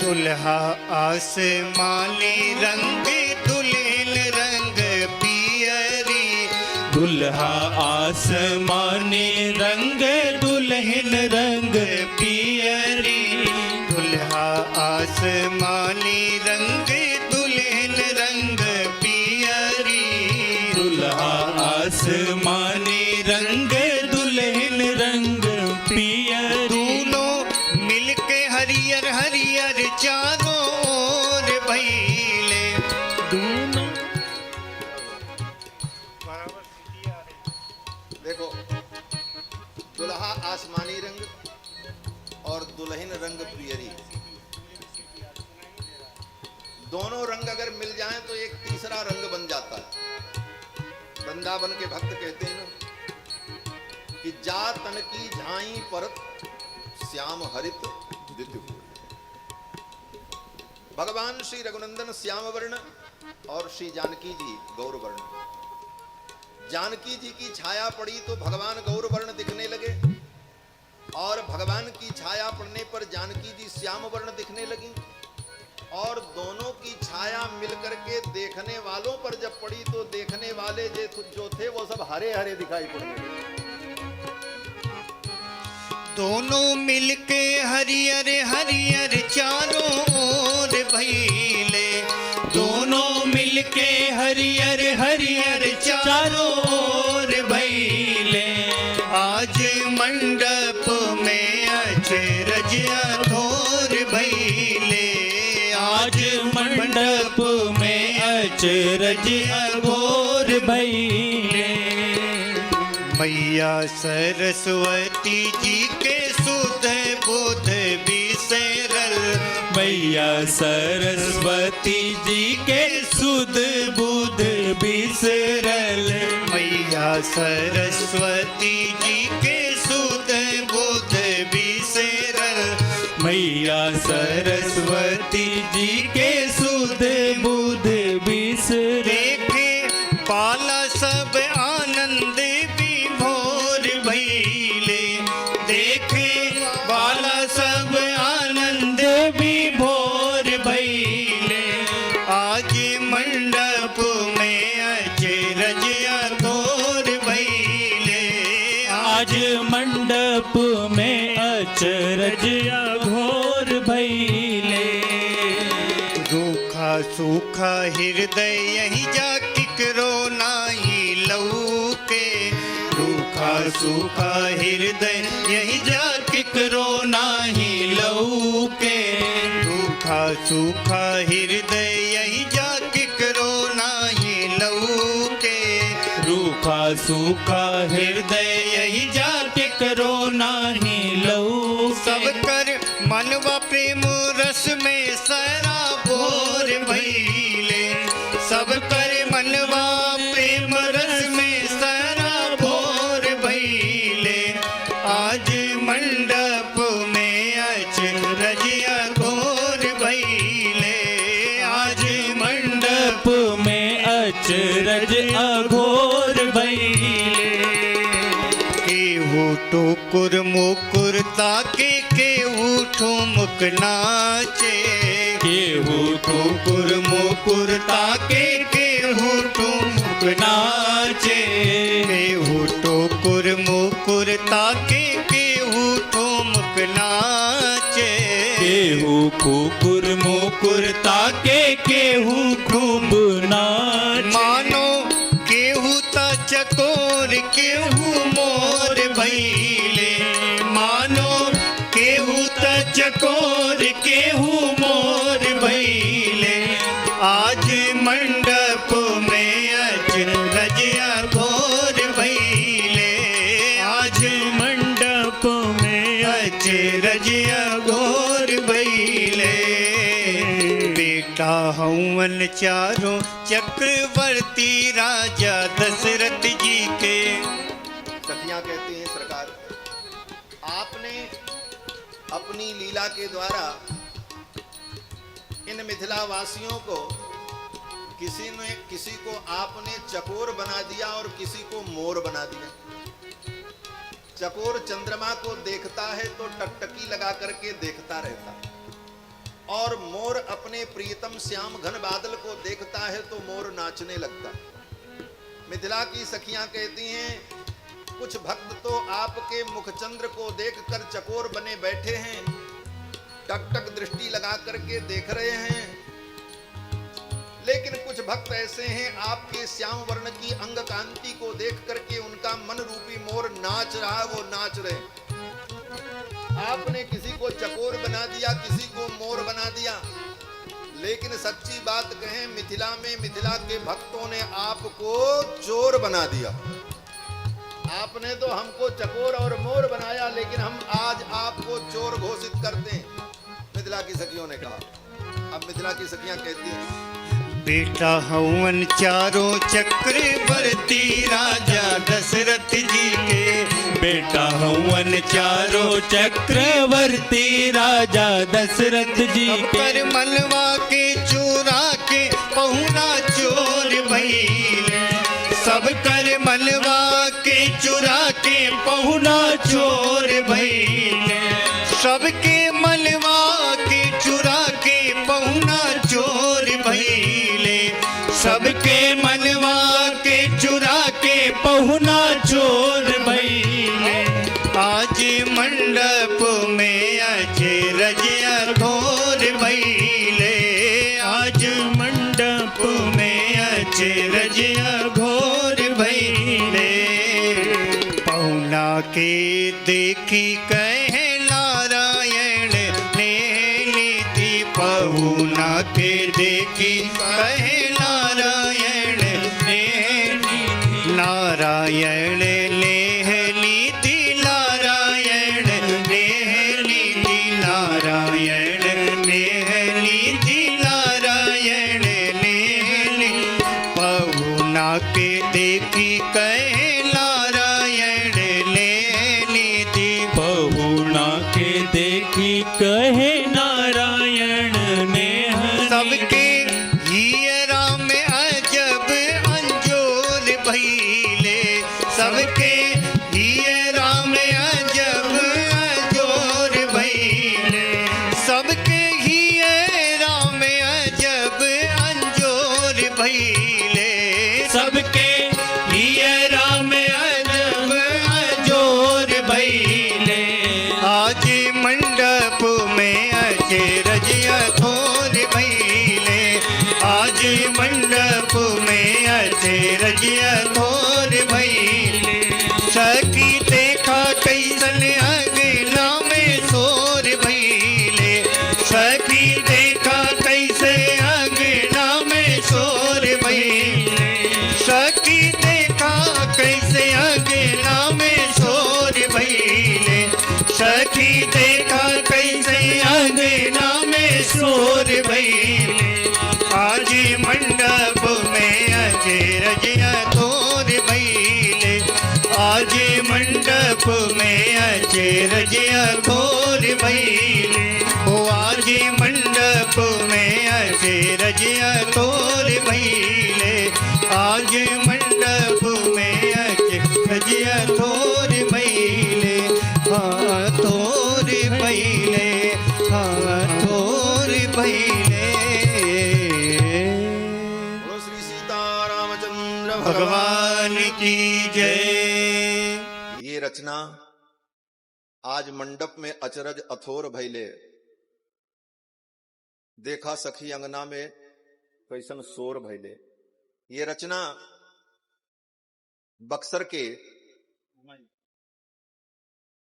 दुल्हा आसमानी रंग दुल्हन रंग पियरी, दुल्हा आसमानी रंग दुल्हन रंग पियरी, दुल्हा आसमानी रंग दुल्हन रंग पियरी, दुल्हा आसमानी रंग दुल्हन रंग पियरी, दोनों मिलके हरियर हरियर चारों ओर भइले, दोनों देखो दुल्हा आसमानी रंग और दुल्हन रंग पियरी, दोनों रंग अगर मिल जाएं तो एक तीसरा रंग बन जाता है। वृंदावन के भक्त कहते हैं ना कि जा तन की झाई परत श्याम हरित दित्य फूल। भगवान श्री रघुनंदन श्याम वर्ण और श्री जानकी जी गौर वर्ण। जानकी जी की छाया पड़ी तो भगवान गौर वर्ण दिखने लगे, और भगवान की छाया पड़ने पर जानकी जी श्याम वर्ण दिखने लगी, और दोनों की छाया मिलकर के देखने वालों पर जब पड़ी तो देखने वाले जो थे वो सब हरे हरे दिखाई पड़ने लगे। दोनों मिलके हरियर हरियर चारों ओर भइले, दोनों मिलके हरियर हरियर चारों ओर भइले। आज मंडप में अचरज अघोर भइले, आज मंडप में अचरज अघोर भइले। मैया सरस्वती जी के सुध बुध बिसरल, मैया सरस्वती जी के सुध बुध बिसरल। मैया सरस्वती जी के सुध बुध बिसरल, मैया सरस्वती जी के सुध बुध बिसरल। देखे बाला सब आनंद विभोर भइले, देखे बाला सब आनंद विभोर भइले। आज मंडप में अचरज अघोर भइले, आज मंडप में अचरज अघोर भइले। रूखा सूखा हृदय यही जा किकरो नाही लौके, रूखा सूखा हृदय यही जा किकरो नाही लौके, रूखा सूखा हृदय यही जा किकरो नाही लौके, रूखा सूखा हृदय यही जा किकरो नाही लौके। सब कर मनवा प्रेम रस में सराबोर भइले, सब कर मनवा प्रेम रस में सराबोर भइले। आज मंडप में अचरज अघोर भइले, आज मंडप में अचरज अघोर भइले। केहू टुकुर मुकुर ताके केहू ठुमक नाचे, केहू टुकुर मुकुर ताके केहू ठुमक नाचे, केहू टुकुर मुकुर ताके केहू ठुमक नाचे, केहू कुकुर मुकुर ताके केहू खूब नाचे। मानो केहू ता चकोर केहू मोर भइले, मानो केहू ता चकोर केहू मोर भइले। आज मंडप में अचरज अघोर भइले, आज मंडप में अचरज अघोर भइले। बेटा हवन चारों चक्रवर्ती राजा दशरथ जी के। सखियां कहती हैं सरकार, आपने अपनी लीला के द्वारा इन मिथिला वासियों को किसी को आपने चकोर बना दिया और किसी को मोर बना दिया। चकोर चंद्रमा को देखता है तो टकटकी लगा करके देखता रहता है, और मोर अपने प्रियतम श्याम घन बादल को देखता है तो मोर नाचने लगता है। मिथिला की सखियां कहती हैं, कुछ भक्त तो आपके मुखचंद्र को देखकर चकोर बने बैठे हैं, टक टक दृष्टि लगा करके देख रहे हैं, लेकिन कुछ भक्त ऐसे हैं आपके श्याम वर्ण की अंग कांति को देख करके उनका मन रूपी मोर नाच रहा है, वो नाच रहे। आपने किसी को चकोर बना दिया, किसी को मोर बना दिया, लेकिन सच्ची बात कहें, मिथिला में मिथिला के भक्तों ने आपको चोर बना दिया। आपने तो हमको चकोर और मोर बनाया, लेकिन हम आज आपको चोर घोषित करते हैं, मिथिला की सखियों ने कहा। अब मिथिला की सखियां कहती हैं, बेटा हवन चारों चक्रवर्ती राजा दशरथ जी के। बेटा हवन चारों चक्रवर्ती राजा दशरथ जी के। पर मनवा के चोरा के पहुना चोर भइले। सब कर मनवा के चुरा के पहुना चोर भइले। सबके मनवा के चुरा के पहुना चोर भइले। सबके मनवा के चुरा के पहुना चोर भइले। आज मंडप में अचरज अघोर भइले। आज मंडप में अचरज अघोर भइले। पहुना के देखी कहे नारायण ने नीति। पहुना के देखी कहे नारायण ने नारायण लेह नीति। नारायण लेह नीति। नारायण लेह नीति। नारायण लेह नीति। पहुना के देखी कहे नारायण लेह नीति। पहुना के देखी कहे नारायण ने सबके हियरा में अजब अंजोर भइले। सबके हियरा में अजब अंजोर भइले। सबके हियरा में अजब अंजोर भइले। सबके हियरा में अजब अंजोर भइले। आज मंडप में अचरज अघोर भइले। आज मंडप में अचरज अघोर भइले। सखी देखा कैसन अगना में शोर भइले। सखी देखा कैसे अगना में शोर भइले। सखी देखा कैसे अगना में शोर भइले। सखी देखा कैसे अगना में शोर भइले। आज मंडप में अचरज अघोर भइले। आज मंडप में अचरज अघोर भइले। ओ आज मंडप में अचरज अघोर भइले। आज मंडप में अचरज अघोर भइले। हाँ तोर भइले। हाँ तोर भइले। बोलो श्री सीतारामचंद्र भगवान की जय। ये रचना आज मंडप में अचरज अथोर भइले। देखा सखी अंगना में कैसन शोर भइले। ये रचना बक्सर के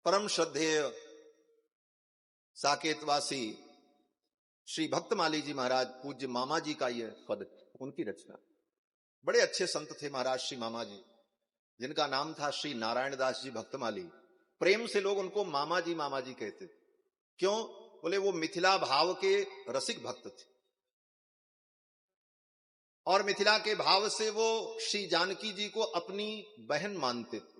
परम श्रद्धेय साकेतवासी श्री भक्तमाली जी महाराज पूज्य मामा जी का यह पद, उनकी रचना। बड़े अच्छे संत थे महाराज श्री मामा जी, जिनका नाम था श्री नारायण दास जी भक्तमाली। प्रेम से लोग उनको मामा जी कहते थे। क्यों? बोले वो मिथिला भाव के रसिक भक्त थे और मिथिला के भाव से वो श्री जानकी जी को अपनी बहन मानते थे।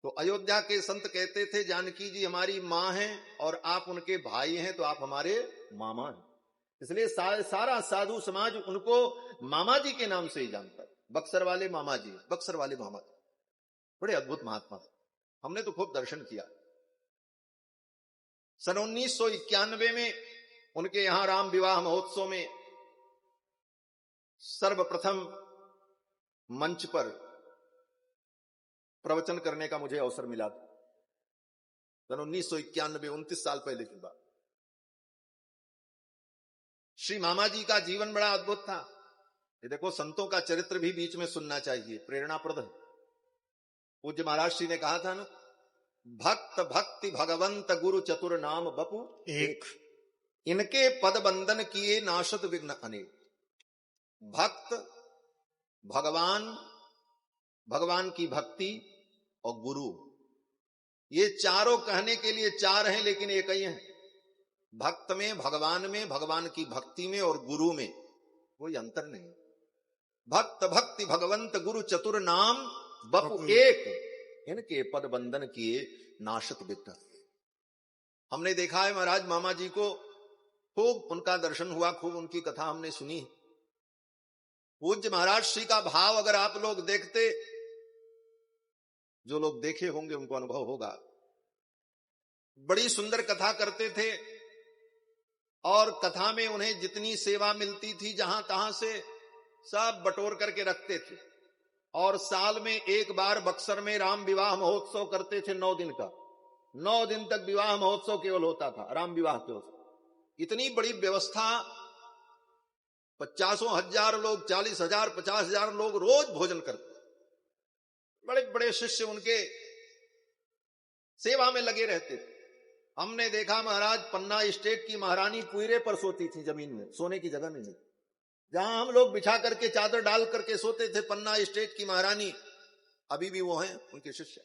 तो अयोध्या के संत कहते थे जानकी जी हमारी मां हैं और आप उनके भाई हैं, तो आप हमारे मामा हैं। इसलिए सारा साधु समाज उनको मामा जी के नाम से ही जानता है। बक्सर वाले मामा जी, बक्सर वाले मामा जी, बड़े अद्भुत महात्मा थे। हमने तो खूब दर्शन किया। सन 1991 में उनके यहां राम विवाह महोत्सव में सर्वप्रथम मंच पर प्रवचन करने का मुझे अवसर मिला था। सन 1991, 29 साल पहले की बात। श्री मामा जी का जीवन बड़ा अद्भुत था। ये देखो, संतों का चरित्र भी बीच में सुनना चाहिए, प्रेरणाप्रद है। पूज्य महाराज श्री ने कहा था ना, भक्त भक्ति भगवंत गुरु चतुर नाम बपु एक, इनके पद बंदन किए नाशत विघ्न अनेक। भक्त, भगवान, भगवान की भक्ति और गुरु, ये चारों कहने के लिए चार हैं लेकिन एक ही हैं। भक्त में, भगवान की भक्ति में और गुरु में, कोई अंतर नहीं। भक्त भक्ति भगवंत गुरु चतुर नाम बपु एक, इनके पद बंधन किए नाशक विकट। हमने देखा है महाराज मामा जी को, खूब उनका दर्शन हुआ, खूब उनकी कथा हमने सुनी। पूज्य महाराज श्री का भाव अगर आप लोग देखते, जो लोग देखे होंगे उनको अनुभव होगा। बड़ी सुंदर कथा करते थे और कथा में उन्हें जितनी सेवा मिलती थी जहां तहां से सब बटोर करके रखते थे। और साल में एक बार बक्सर में राम विवाह महोत्सव करते थे 9 दिन का। 9 दिन तक विवाह महोत्सव केवल होता था, राम विवाह के उत्सव। इतनी बड़ी व्यवस्था, 50,000 लोग, 40,000, 50,000 लोग रोज भोजन करते। बड़े बड़े शिष्य उनके सेवा में लगे रहते थे। हमने देखा महाराज पन्ना स्टेट की महारानी कुइरे पर सोती थी, जमीन में, सोने की जगह नहीं। जहां हम लोग बिछा करके चादर डाल करके सोते थे, पन्ना स्टेट की महारानी अभी भी वो हैं, उनके शिष्य।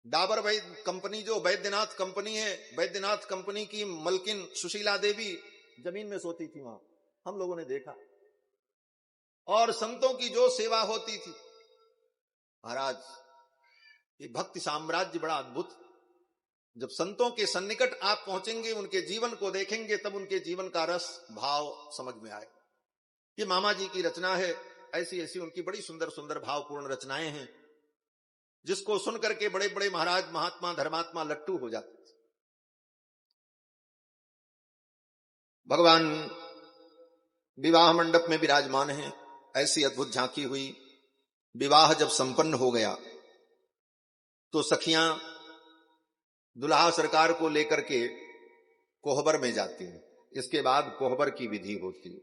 डाबर वैद्य कंपनी, जो वैद्यनाथ कंपनी है, वैद्यनाथ कंपनी की मलकिन सुशीला देवी जमीन में सोती थी, वहां हम लोगों ने देखा। और संतों की जो सेवा होती थी महाराज, ये भक्ति साम्राज्य बड़ा अद्भुत। जब संतों के सन्निकट आप पहुंचेंगे, उनके जीवन को देखेंगे, तब उनके जीवन का रस भाव समझ में आए। ये मामा जी की रचना है, ऐसी ऐसी उनकी बड़ी सुंदर सुंदर भावपूर्ण रचनाएं हैं, जिसको सुन करके बड़े बड़े महाराज महात्मा धर्मात्मा लट्टू हो जाते। भगवान विवाह मंडप में विराजमान हैं, ऐसी अद्भुत झांकी हुई। विवाह जब संपन्न हो गया तो सखियां दुल्हा सरकार को लेकर के कोहबर में जाती हैं। इसके बाद कोहबर की विधि होती है।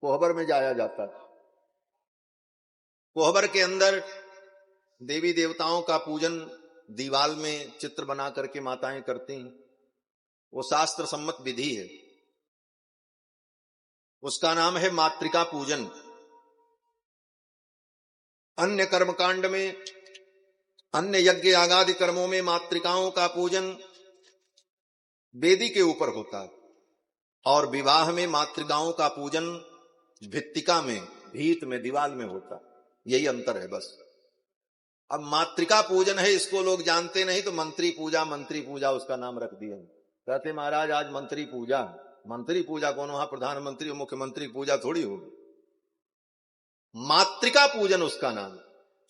कोहबर में जाया जाता है। कोहबर के अंदर देवी देवताओं का पूजन दीवाल में चित्र बना करके माताएं करती हैं। वो शास्त्र सम्मत विधि है, उसका नाम है मातृका पूजन। अन्य कर्मकांड में, अन्य यज्ञ यागादि कर्मों में मातृकाओं का पूजन वेदी के ऊपर होता है, और विवाह में मातृकाओं का पूजन भित्तिका में, भीत में, दीवाल में होता। यही अंतर है बस। अब मातृका पूजन है, इसको लोग जानते नहीं, तो मंत्री पूजा उसका नाम रख दिया। कहते महाराज आज मंत्री पूजा। मंत्री पूजा कौन? वहां प्रधानमंत्री और मुख्यमंत्री पूजा थोड़ी होगी। मातृका पूजन उसका नाम।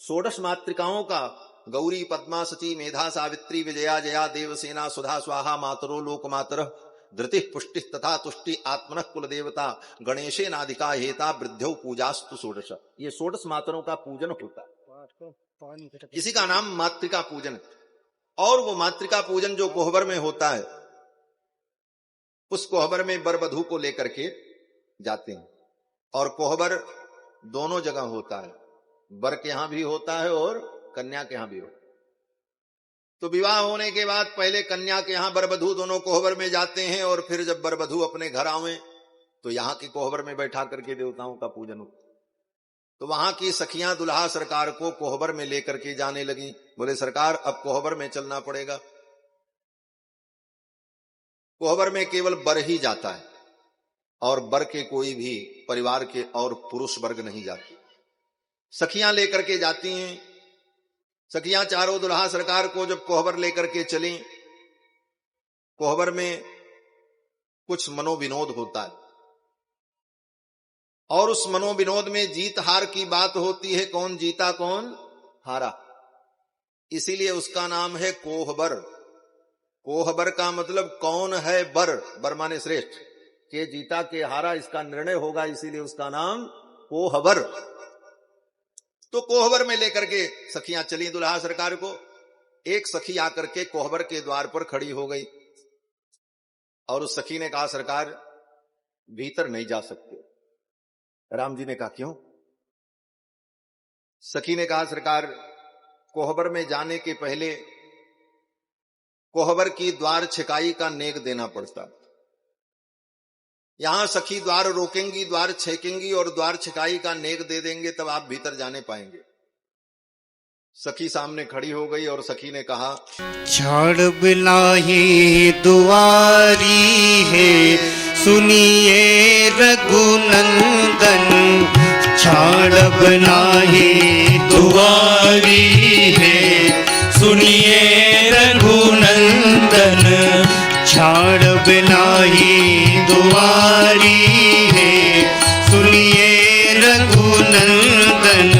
16 मातृकाओं का, गौरी पद्मा सची मेधा सावित्री विजया जया देवसेना सुधा स्वाहा मातरो लोक मातर धृति पुष्टि तथा तुष्टि आत्मनः कुल देवता गणेशे नादिका हेता वृद्धौ पूजास्तु 16। ये 16 मातरों का पूजन होता है, इसी का नाम मातृका पूजन। और वो मातृका पूजन जो कोहबर में होता है, उस कोहबर में वर वधू को लेकर के जाते हैं। और कोहबर दोनों जगह होता है, वर के यहां भी होता है और कन्या के यहां भी होता है। तो विवाह होने के बाद पहले कन्या के यहां वर वधू दोनों कोहबर में जाते हैं, और फिर जब वर वधू अपने घर आवे तो यहां के कोहबर में बैठा करके देवताओं का पूजन होता। तो वहां की सखियां दुल्हा सरकार को कोहबर में लेकर के जाने लगी। बोले सरकार अब कोहबर में चलना पड़ेगा। कोहबर में केवल वर ही जाता है, और वर के कोई भी परिवार के और पुरुष वर्ग नहीं जाते। सखियां लेकर के जाती हैं। सखियां चारों दुल्हा सरकार को जब कोहबर लेकर के चली, कोहबर में कुछ मनोविनोद होता है, और उस मनोविनोद में जीत हार की बात होती है। कौन जीता कौन हारा, इसीलिए उसका नाम है कोहबर। कोहबर का मतलब कौन है बर, बर माने श्रेष्ठ, के जीता के हारा इसका निर्णय होगा, इसीलिए उसका नाम कोहबर। तो कोहबर में लेकर के सखियां चली दुल्हा सरकार को। एक सखी आकर के कोहबर के द्वार पर खड़ी हो गई, और उस सखी ने कहा सरकार भीतर नहीं जा सकते। राम जी ने कहा क्यों? सखी ने कहा सरकार कोहबर में जाने के पहले कोहबर की द्वार छिकाई का नेक देना पड़ता। यहां सखी द्वार रोकेंगी, द्वार छेकेंगी और द्वार छिकाई का नेक दे देंगे, तब आप भीतर जाने पाएंगे। सखी सामने खड़ी हो गई और सखी ने कहा, छाड़ बिनाही दुआरी है, सुनिए रघुनंदन। छाड़ बिनाही दुआरी है, सुनिए रघुनंदन। छाड़ बिनाही दुआरी है, सुनिए रघुनंदन।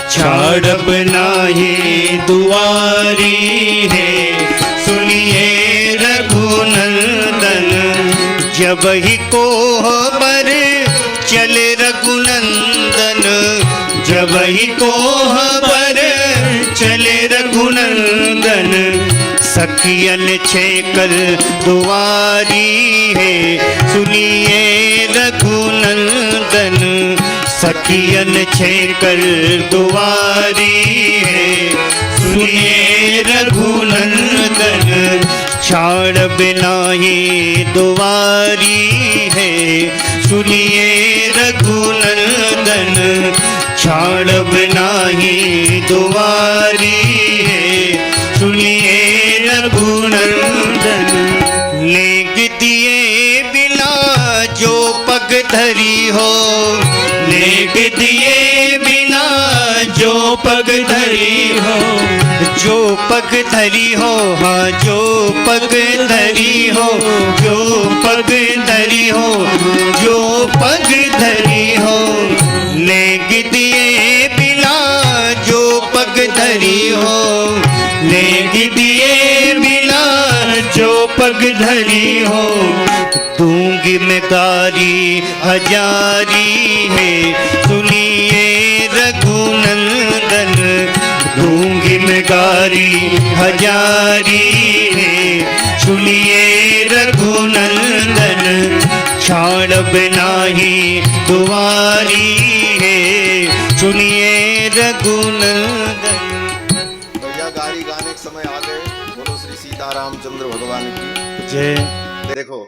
छाड़ बिनाही दुआरी है, सुनिए रघुनंदन। जब ही कोहबर चले रघुनंदन, जब ही कोहबर चले रघुनंदन। सखियन छेकर दुआरी है, सुनिए रघुनंदन। सखियन छेकर दुआरी है, सुनिए रघुनंदन। छाड़ बिनाही दुआरी है, सुनिए रघुनंदन। छाड़ बिनाही दुआरी है, सुनिए रघुनंदन। लेग दिए बिना जो पग धरी हो, लेग दिए बिना जो पग धरी हो। जो पग धरी हो, हाँ जो पग धरी हो, जो पग धरी हो, जो पग धरी हो। लेग दिए बिना जो पग धरी हो, लेग दिए बिना जो पग धरी हो। दूंगी मैं गारी हजारी है, सुनिए रघुनंदन। दूंगी मैं गारी हजारी है, सुनिए रघुनंदन। छाड़ बिनाही दुआरी है, सुनिए रघुनंदन। भैया गारी गाने के समय आ गए। बोलो श्री सीतारामचंद्र भगवान की जय। देखो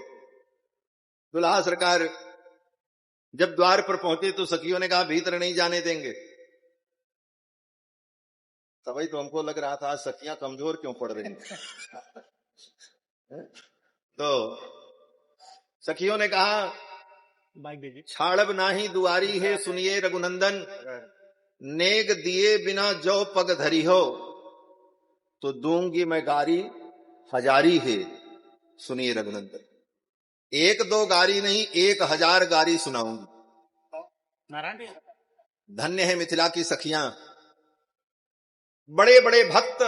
दुल्हा सरकार जब द्वार पर पहुंचे तो सखियों ने कहा भीतर नहीं जाने देंगे। तभी तो हमको लग रहा था सखियां कमजोर क्यों पड़ रही हैं। तो सखियों ने कहा छाड़ब नाही दुआरी है, सुनिए रघुनंदन। नेग दिए बिना जो पग धरी हो, तो दूंगी मैं गारी हजारी है, सुनिए रघुनंदन। एक दो गारी नहीं, 1000 गारी सुनाऊंगी। धन्य है मिथिला की सखियां। बड़े बड़े भक्त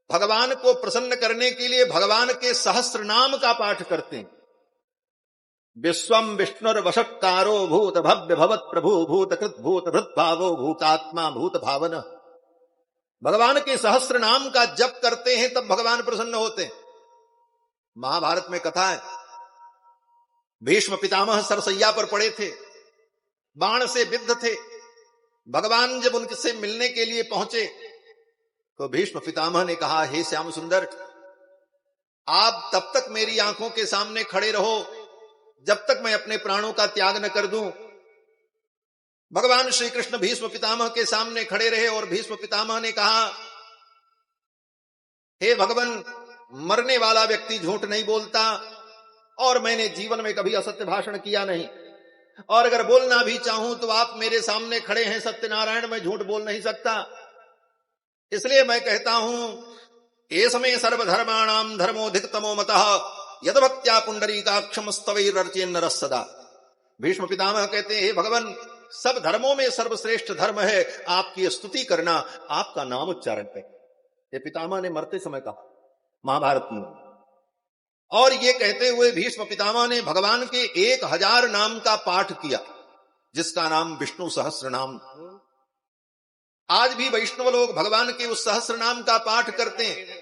भगवान को प्रसन्न करने के लिए भगवान के सहस्त्र नाम का पाठ करते हैं। विश्वम विष्णुर वशत्कारो भूत भव्य भवत प्रभु भूत कृत भूत भृत भावो भूतात्मा भूत भावन। भगवान के सहस्त्र नाम का जप करते हैं तब भगवान प्रसन्न होते हैं। महाभारत में कथा है, भीष्म पितामह सरसैया पर पड़े थे, बाण से विद्ध थे। भगवान जब उनसे मिलने के लिए पहुंचे तो भीष्म पितामह ने कहा, हे श्याम सुंदर, आप तब तक मेरी आंखों के सामने खड़े रहो जब तक मैं अपने प्राणों का त्याग न कर दूं। भगवान श्री कृष्ण भीष्म पितामह के सामने खड़े रहे और भीष्म पितामह ने कहा, हे भगवान, मरने वाला व्यक्ति झूठ नहीं बोलता और मैंने जीवन में कभी असत्य भाषण किया नहीं, और अगर बोलना भी चाहूं तो आप मेरे सामने खड़े हैं सत्यनारायण, मैं झूठ बोल नहीं सकता। इसलिए मैं कहता हूं, ए समय सर्वधर्माणाम धर्मोधिकतमो मतः यद भक्त्या पुंडरीकाक्षम स्तवैर्चेन्न सदा। भीष्म पितामह कहते हैं, हे भगवान, सब धर्मों में सर्वश्रेष्ठ धर्म है आपकी स्तुति करना, आपका नाम उच्चारण पे। ये पितामह ने मरते समय कहा महाभारत में। और ये कहते हुए भीष्म पितामह ने भगवान के 1000 नाम का पाठ किया, जिसका नाम विष्णु सहस्त्र नाम। आज भी वैष्णव लोग भगवान के उस सहस्त्र नाम का पाठ करते हैं।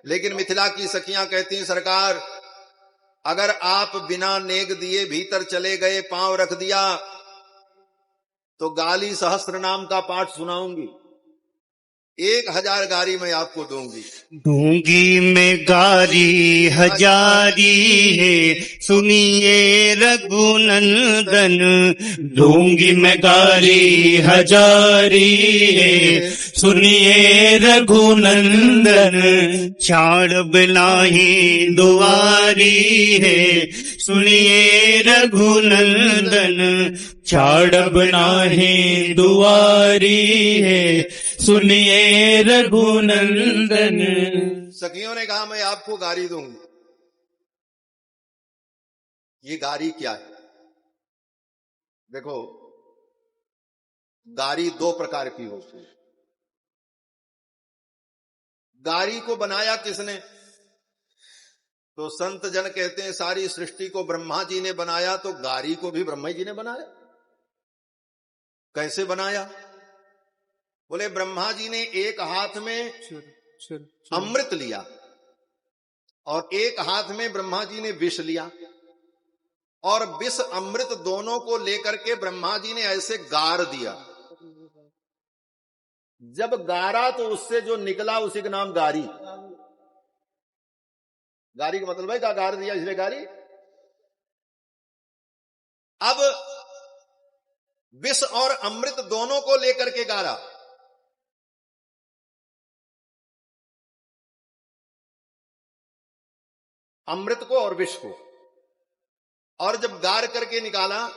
लेकिन मिथिला की सखियां कहती हैं, सरकार, अगर आप बिना नेग दिए भीतर चले गए, पांव रख दिया, तो गाली सहस्त्र नाम का पाठ सुनाऊंगी। 1000 गारी मैं आपको दूंगी। दूंगी मैं गारी हजारी है, सुनिए रघुनंदन। दूंगी मैं गारी हजारी है, सुनिए रघुनंदन। छाड़ बनाही दुआरी है, सुनिए रघुनंदन। छाड़ बनाही दुआरी है, सुनिए रघुनंदन। सखियों ने कहा मैं आपको गारी दूंगी। ये गारी क्या है? देखो, गारी 2 प्रकार की होती है। गारी को बनाया किसने? तो संत जन कहते हैं सारी सृष्टि को ब्रह्मा जी ने बनाया, तो गारी को भी ब्रह्मा जी ने बनाया। कैसे बनाया? बोले ब्रह्मा जी ने एक हाथ में अमृत लिया और एक हाथ में ब्रह्मा जी ने विष लिया, और विष अमृत दोनों को लेकर के ब्रह्मा जी ने ऐसे गार दिया। जब गारा तो उससे जो निकला उसी का नाम गारी। गारी का मतलब है क्या? गार दिया इसलिए गारी। अब विष और अमृत दोनों को लेकर के गारा। अमृत को और विष को, और जब गार करके निकाला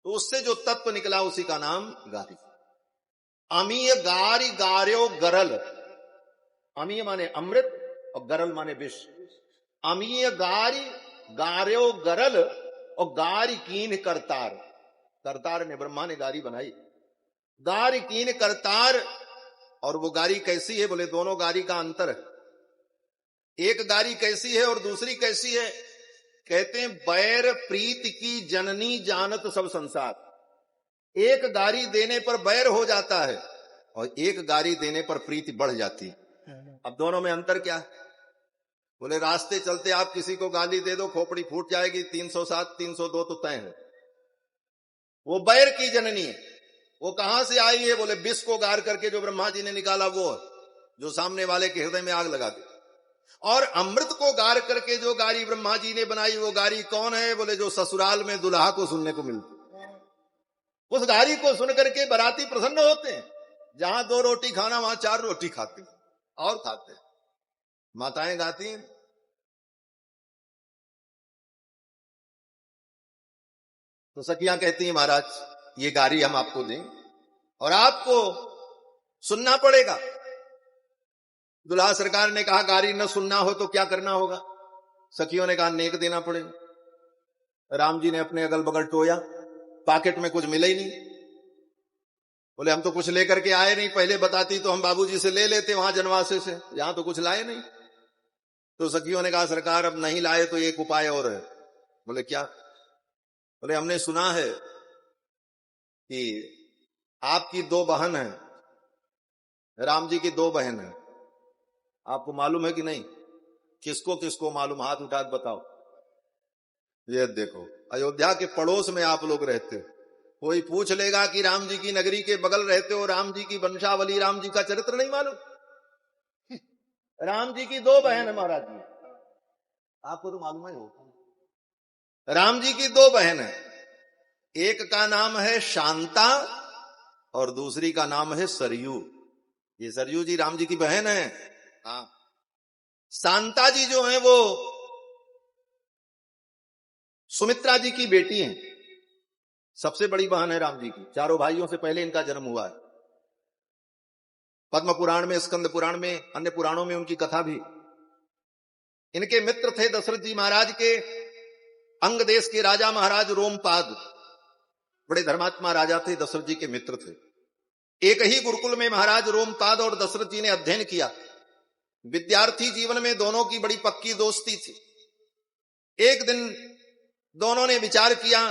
तो उससे जो तत्व निकला उसी का नाम गारी। अमीय गारी गार्यो गरल। अमीय माने अमृत और गरल माने विष। अमीय गारी गार्यो गरल और गारी कीन करतार। करतार ने ब्रह्मा ने गारी बनाई। गारी कीन करतार। और वो गारी कैसी है? बोले दोनों गारी का अंतर है। एक गारी कैसी है और दूसरी कैसी है? कहते हैं बैर प्रीत की जननी जानत सब संसार। एक गारी देने पर बैर हो जाता है और एक गारी देने पर प्रीति बढ़ जाती है। अब दोनों में अंतर क्या है? बोले रास्ते चलते आप किसी को गाली दे दो, खोपड़ी फूट जाएगी, 307 302 तो तय है। वो बैर की जननी है। वो कहां से आई है? बोले विष को गार करके जो ब्रह्मा जी ने निकाला वो, जो सामने वाले के हृदय में आग लगा दे। और अमृत को गार करके जो गारी ब्रह्मा जी ने बनाई, वो गारी कौन है? बोले जो ससुराल में दुल्हा को सुनने को मिलती। उस गारी को सुन करके बराती प्रसन्न होते हैं। जहां 2 रोटी खाना वहां 4 रोटी खाते और खाते। माताएं गाती हैं। तो सखियां कहती हैं महाराज ये गारी हम आपको दें और आपको सुनना पड़ेगा। दुल्हा सरकार ने कहा गारी न सुनना हो तो क्या करना होगा? सखियों ने कहा नेक देना पड़ेगा। राम जी ने अपने अगल बगल टोया, पॉकेट में कुछ मिला ही नहीं। बोले हम तो कुछ लेकर के आए नहीं, पहले बताती तो हम बाबूजी से ले लेते वहां जनवासे से, यहां तो कुछ लाए नहीं। तो सखियों ने कहा सरकार अब नहीं लाए तो एक उपाय और है। बोले क्या? बोले हमने सुना है कि आपकी 2 बहन हैं, राम जी की 2 बहन हैं। आपको मालूम है कि नहीं? किसको किसको मालूम? हाथ उठा के बताओ। ये देखो, अयोध्या के पड़ोस में आप लोग रहते हो। कोई पूछ लेगा कि राम जी की नगरी के बगल रहते हो, राम जी की वंशावली, राम जी का चरित्र नहीं मालूम? राम जी की 2 बहन है महाराज जी, आपको तो मालूम है हो। राम जी की 2 बहन है। एक का नाम है शांता और दूसरी का नाम है सरयू। ये सरयू जी राम जी की बहन है। हाँ, शांता जी जो है वो सुमित्रा जी की बेटी हैं। सबसे बड़ी बहन है राम जी की। 4 भाइयों से पहले इनका जन्म हुआ है। पद्म पुराण में, स्कंद पुराण में, अन्य पुराणों में उनकी कथा भी। इनके मित्र थे दशरथ जी महाराज के अंग देश के राजा महाराज रोमपाद। बड़े धर्मात्मा राजा थे, दशरथ जी के मित्र थे। एक ही गुरुकुल में महाराज रोमपाद और दशरथ जी ने अध्ययन किया। विद्यार्थी जीवन में दोनों की बड़ी पक्की दोस्ती थी। एक दिन दोनों ने विचार किया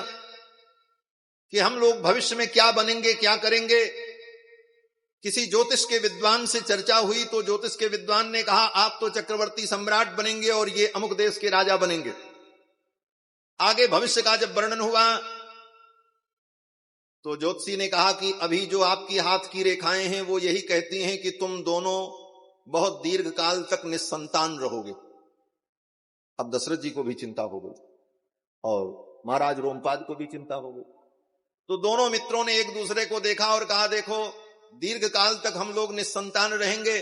कि हम लोग भविष्य में क्या बनेंगे, क्या करेंगे। किसी ज्योतिष के विद्वान से चर्चा हुई तो ज्योतिष के विद्वान ने कहा आप तो चक्रवर्ती सम्राट बनेंगे और ये अमुक देश के राजा बनेंगे। आगे भविष्य का जब वर्णन हुआ तो ज्योतिषी ने कहा कि अभी जो आपकी हाथ की रेखाएं हैं वो यही कहती हैं कि तुम दोनों बहुत दीर्घ काल तक निस्संतान रहोगे। अब दशरथ जी को भी चिंता हो गई और महाराज रोमपाद को भी चिंता हो गई। तो दोनों मित्रों ने एक दूसरे को देखा और कहा, देखो दीर्घ काल तक हम लोग निस्संतान रहेंगे।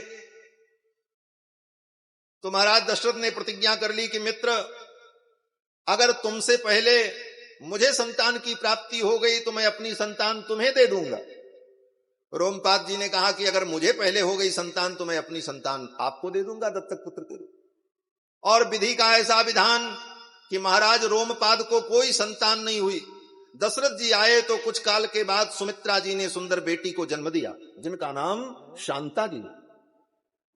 तो महाराज दशरथ ने प्रतिज्ञा कर ली कि मित्र, अगर तुमसे पहले मुझे संतान की प्राप्ति हो गई तो मैं अपनी संतान तुम्हें दे दूंगा। रोमपाद जी ने कहा कि अगर मुझे पहले हो गई संतान तो मैं अपनी संतान आपको दे दूंगा दत्तक पुत्र के रूप। और विधि का ऐसा विधान कि महाराज रोमपाद को कोई संतान नहीं हुई। दशरथ जी आए तो कुछ काल के बाद सुमित्रा जी ने सुंदर बेटी को जन्म दिया, जिनका नाम शांता जी।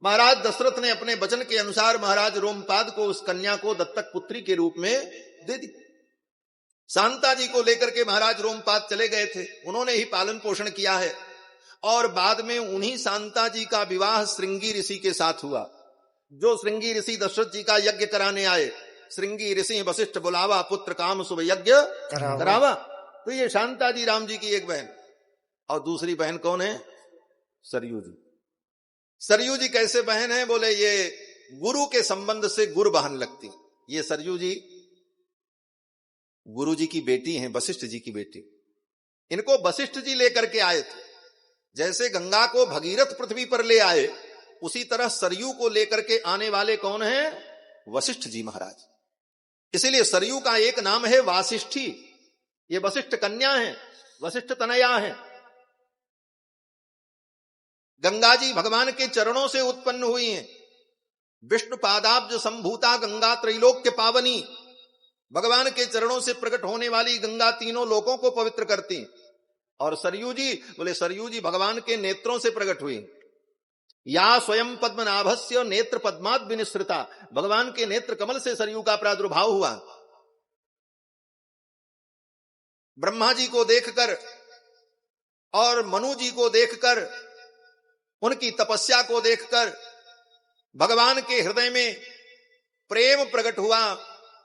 महाराज दशरथ ने अपने वचन के अनुसार महाराज रोमपाद को उस कन्या को दत्तक पुत्री के रूप में दे दी। शांता जी को लेकर के महाराज रोमपाद चले गए थे, उन्होंने ही पालन पोषण किया है। और बाद में उन्हीं शांता जी का विवाह श्रृंगी ऋषि के साथ हुआ। जो श्रृंगी ऋषि दशरथ जी का यज्ञ कराने आए, श्रृंगी ऋषि वशिष्ठ बुलावा पुत्र काम शुभ यज्ञ करावा। तो ये शांता जी राम जी की एक बहन, और दूसरी बहन कौन है? सरयू जी। सरयू जी कैसे बहन है? बोले ये गुरु के संबंध से गुरु बहन लगती। ये सरयू जी गुरु जी की बेटी हैं, वशिष्ठ जी की बेटी। इनको वशिष्ठ जी लेकर के आए थे। जैसे गंगा को भगीरथ पृथ्वी पर ले आए, उसी तरह सरयू को लेकर के आने वाले कौन हैं? वशिष्ठ जी महाराज। इसीलिए सरयू का एक नाम है वासिष्ठी। ये वशिष्ठ कन्या है, वशिष्ठ तनया है। गंगा जी भगवान के चरणों से उत्पन्न हुई हैं। विष्णु पादाब्ज संभूता गंगा त्रैलोक्य पावनी। भगवान के चरणों से प्रकट होने वाली गंगा तीनों लोकों को पवित्र करती। और सरयू जी, बोले सरयू जी भगवान के नेत्रों से प्रकट हुई। या स्वयं पद्मनाभस्य नेत्र पद्माद विनिश्रिता। भगवान के नेत्र कमल से सरयू का प्रादुर्भाव हुआ। ब्रह्मा जी को देखकर और मनु जी को देखकर, उनकी तपस्या को देखकर भगवान के हृदय में प्रेम प्रकट हुआ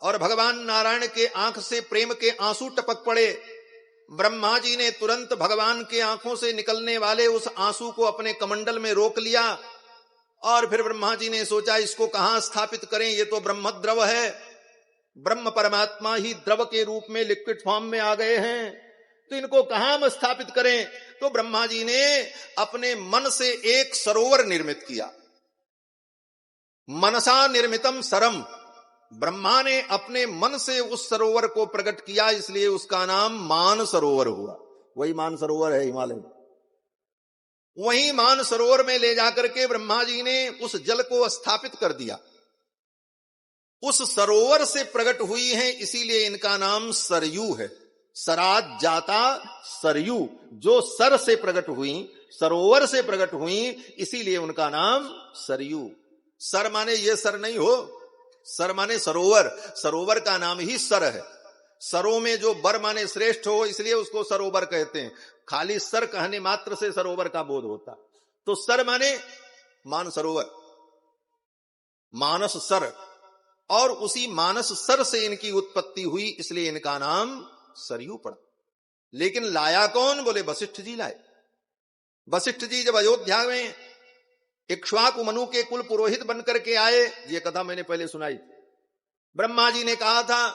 और भगवान नारायण के आंख से प्रेम के आंसू टपक पड़े। ब्रह्मा जी ने तुरंत भगवान के आंखों से निकलने वाले उस आंसू को अपने कमंडल में रोक लिया। और फिर ब्रह्मा जी ने सोचा इसको कहां स्थापित करें, ये तो ब्रह्म द्रव है। ब्रह्म परमात्मा ही द्रव के रूप में लिक्विड फॉर्म में आ गए हैं, तो इनको कहां हम स्थापित करें? तो ब्रह्मा जी ने अपने मन से एक सरोवर निर्मित किया। मनसा निर्मितम सरम। ब्रह्मा ने अपने मन से उस सरोवर को प्रकट किया, इसलिए उसका नाम मान सरोवर हुआ। वही मान सरोवर है हिमालय। वही मान सरोवर में ले जाकर के ब्रह्मा जी ने उस जल को स्थापित कर दिया। उस सरोवर से प्रकट हुई है, इसीलिए इनका नाम सरयू है। सराज जाता सरयू, जो सर से प्रकट हुई, सरोवर से प्रकट हुई, इसीलिए उनका नाम सरयू। सर माने ये सर नहीं हो, सर माने सरोवर। सरोवर का नाम ही सर है। सरों में जो बर माने श्रेष्ठ हो, इसलिए उसको सरोवर कहते हैं। खाली सर कहने मात्र से सरोवर का बोध होता। तो सर माने मान सरोवर, मानस सर, और उसी मानस सर से इनकी उत्पत्ति हुई, इसलिए इनका नाम सरयू पड़ा। लेकिन लाया कौन? बोले वशिष्ठ जी लाए। वशिष्ठ जी जब अयोध्या में इक्ष्वाकु मनु के कुल पुरोहित बनकर के आए, ये कथा मैंने पहले सुनाई। ब्रह्मा जी ने कहा था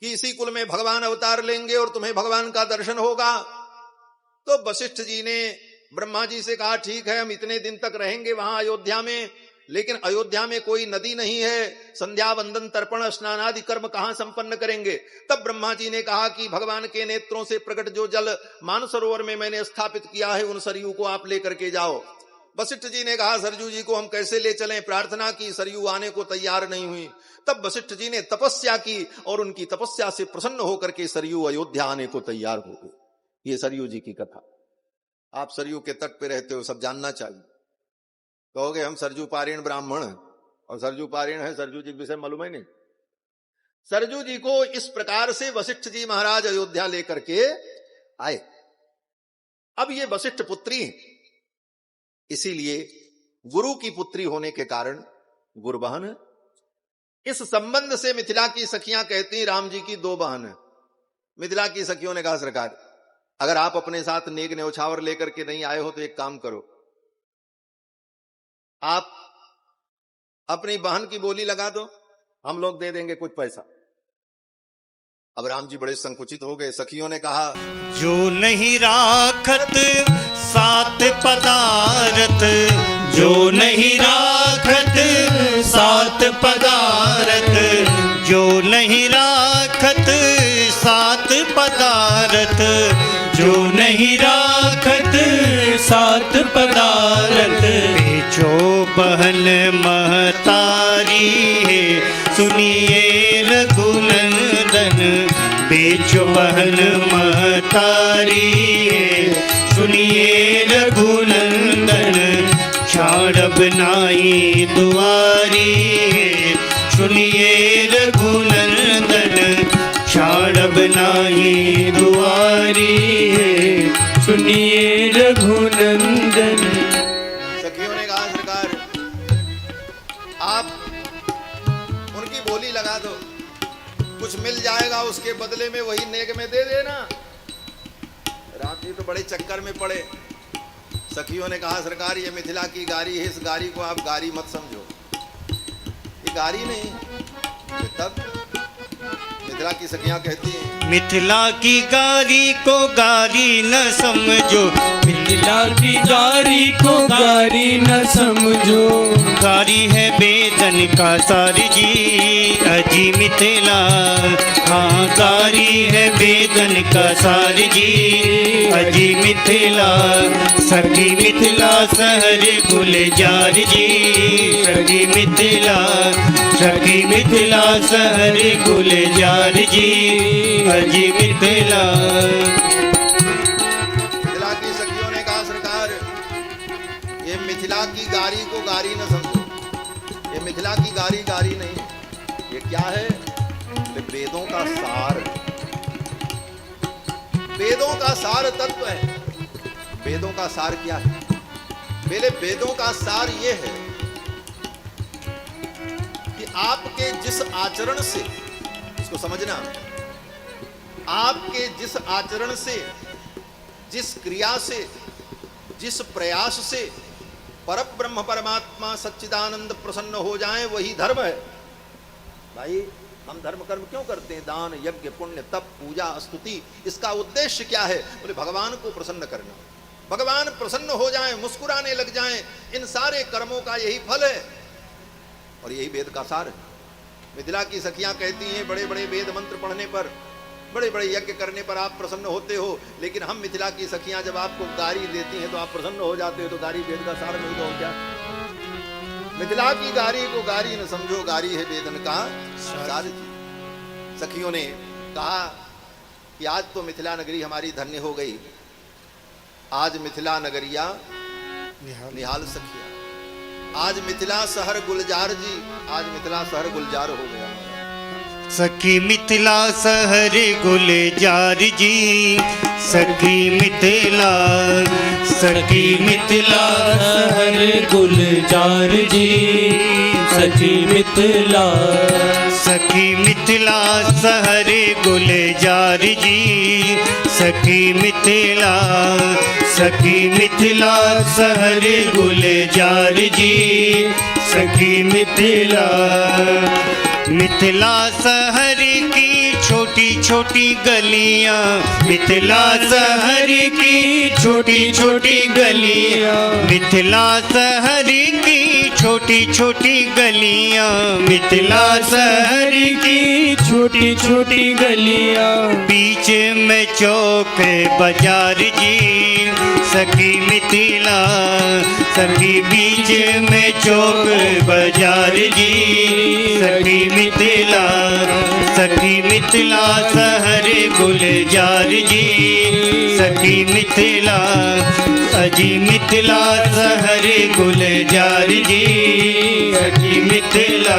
कि इसी कुल में भगवान अवतार लेंगे और तुम्हें भगवान का दर्शन होगा। तो वशिष्ठ जी ने ब्रह्मा जी से कहा ठीक है, हम इतने दिन तक रहेंगे वहां अयोध्या में, लेकिन अयोध्या में कोई नदी नहीं है, संध्या वंदन तर्पण स्नान आदि कर्म कहां संपन्न करेंगे? तब ब्रह्मा जी ने कहा कि भगवान के नेत्रों से प्रकट जो जल मानसरोवर में मैंने स्थापित किया है, उन सरयू को आप लेकर के जाओ। वशिष्ठ जी ने कहा सरयू जी को हम कैसे ले चलें? प्रार्थना की, सरयू आने को तैयार नहीं हुई। तब वशिष्ठ जी ने तपस्या की और उनकी तपस्या से प्रसन्न होकर के सरयू अयोध्या आने को तैयार हो गए। ये सरयू जी की कथा। आप सरयू के तट पे रहते हो, सब जानना चाहिए। कहोगे हम सरजू पारीण ब्राह्मण, और सरजू पारीण है, सरजू जी के विषय मालूम है नहीं। सरजू जी को इस प्रकार से वशिष्ठ जी महाराज अयोध्या लेकर के आए। अब ये वशिष्ठ पुत्री है, इसीलिए गुरु की पुत्री होने के कारण गुरु बहन है। इस संबंध से मिथिला की सखियां कहती राम जी की दो बहन है। मिथिला की सखियों ने कहा सरकार अगर आप अपने साथ नेक न्यौछावर लेकर के नहीं आए हो तो एक काम करो, आप अपनी बहन की बोली लगा दो, हम लोग दे देंगे कुछ पैसा। अब राम जी बड़े संकुचित हो गए। सखियों ने कहा, जो नहीं राखत सात पदारथ, जो नहीं राखत सात पदारथ, जो नहीं राखत सात पदारथ, जो नहीं राखत सात पदारथ, बेचो बहन महतारी है, सुनिए रघुनंदन, बेचो बहन महतारी है, सुनिए रघुनंदन, छाड़ब नाई दुआरी है, सुनिए रघुनंदन, छाड़ब नाई दुआरी है, सुनिए रघुनंदन। सखियों ने कहा, सरकार आप उनकी बोली लगा दो, कुछ मिल जाएगा, उसके बदले में वही नेक में दे देना। राम जी तो बड़े चक्कर में पड़े। सखियों ने कहा, सरकार ये मिथिला की गारी है, इस गारी को आप गारी मत समझो, ये गारी नहीं। तब मिथिला की सखियां कहती हैं, मिथिला की गारी को गारी न समझो, मिथिला की गारी को गारी न समझो, गारी है वेदन का सार जी, अजी मिथिला, हाँ गारी है वेदन का सार जी, अजी मिथिला, सखी मिथिला सहर गुलजार जी, सखी मिथिला, सखी मिथिला सहर गुलजार जी, अजी मिथिला। मिथिला की सखियों ने कहा, सरकार ये मिथिला की गारी को गारी न समझो, ये मिथिला की गारी गारी नहीं है। ये क्या है? ये वेदों का सार, वेदों का सार तत्व है। वेदों का सार क्या है? पहले वेदों का सार ये है कि आपके जिस आचरण से, इसको समझना, आपके जिस आचरण से, जिस क्रिया से, जिस प्रयास से परब्रह्म परमात्मा सच्चिदानंद प्रसन्न हो जाए, वही धर्म है। भाई हम धर्म कर्म क्यों करते हैं? दान, यज्ञ, पुण्य, तप, पूजा, स्तुति, इसका उद्देश्य क्या है? बोले भगवान को प्रसन्न करना, भगवान प्रसन्न हो जाए, मुस्कुराने लग जाएं, इन सारे कर्मों का यही फल है और यही वेद का सार है। मिथिला की सखियां कहती हैं, बड़े बड़े वेद मंत्र पढ़ने पर, बड़े बड़े यज्ञ करने पर आप प्रसन्न होते हो, लेकिन हम मिथिला की सखियां जब आपको गारी देती हैं तो आप प्रसन्न हो जाते हो। तो गारी वेद का सार नहीं तो क्या? मिथिला की गारी को गारी न समझो, गारी है वेदन का सार जी। सखियों ने कहा कि आज तो मिथिला नगरी हमारी धन्य हो गई, आज मिथिला नगरिया निहाल सखिया, आज मिथिला शहर गुलजार जी, आज मिथिला शहर गुलजार हो गया। सखी मिथिला शहर गुलजार जी, सखी मिथिला, सखी मिथिला शहर गुलजार जी, सखी मिथिला, सखी मिथिला शहर गुलजार जी, सखी मिथिला, सखी मिथिला शहर गुलजार जी, सखी मिथिला। मिथिला शहर की छोटी छोटी गलियां, मिथिला शहर की छोटी छोटी गलियां, मिथिला शहर की छोटी छोटी गलियां, मिथिला शहर की छोटी छोटी गलियां, बीच में चौक बाजार जी, सखी मिथिला, सखी बीच में चौक बाजार जी, सखी मिथिला, सखी मिथिला शहर गुलजार जी, सखी मिथिला, अजी मिथिला शहर गुलजार जी, सखी मिथिला।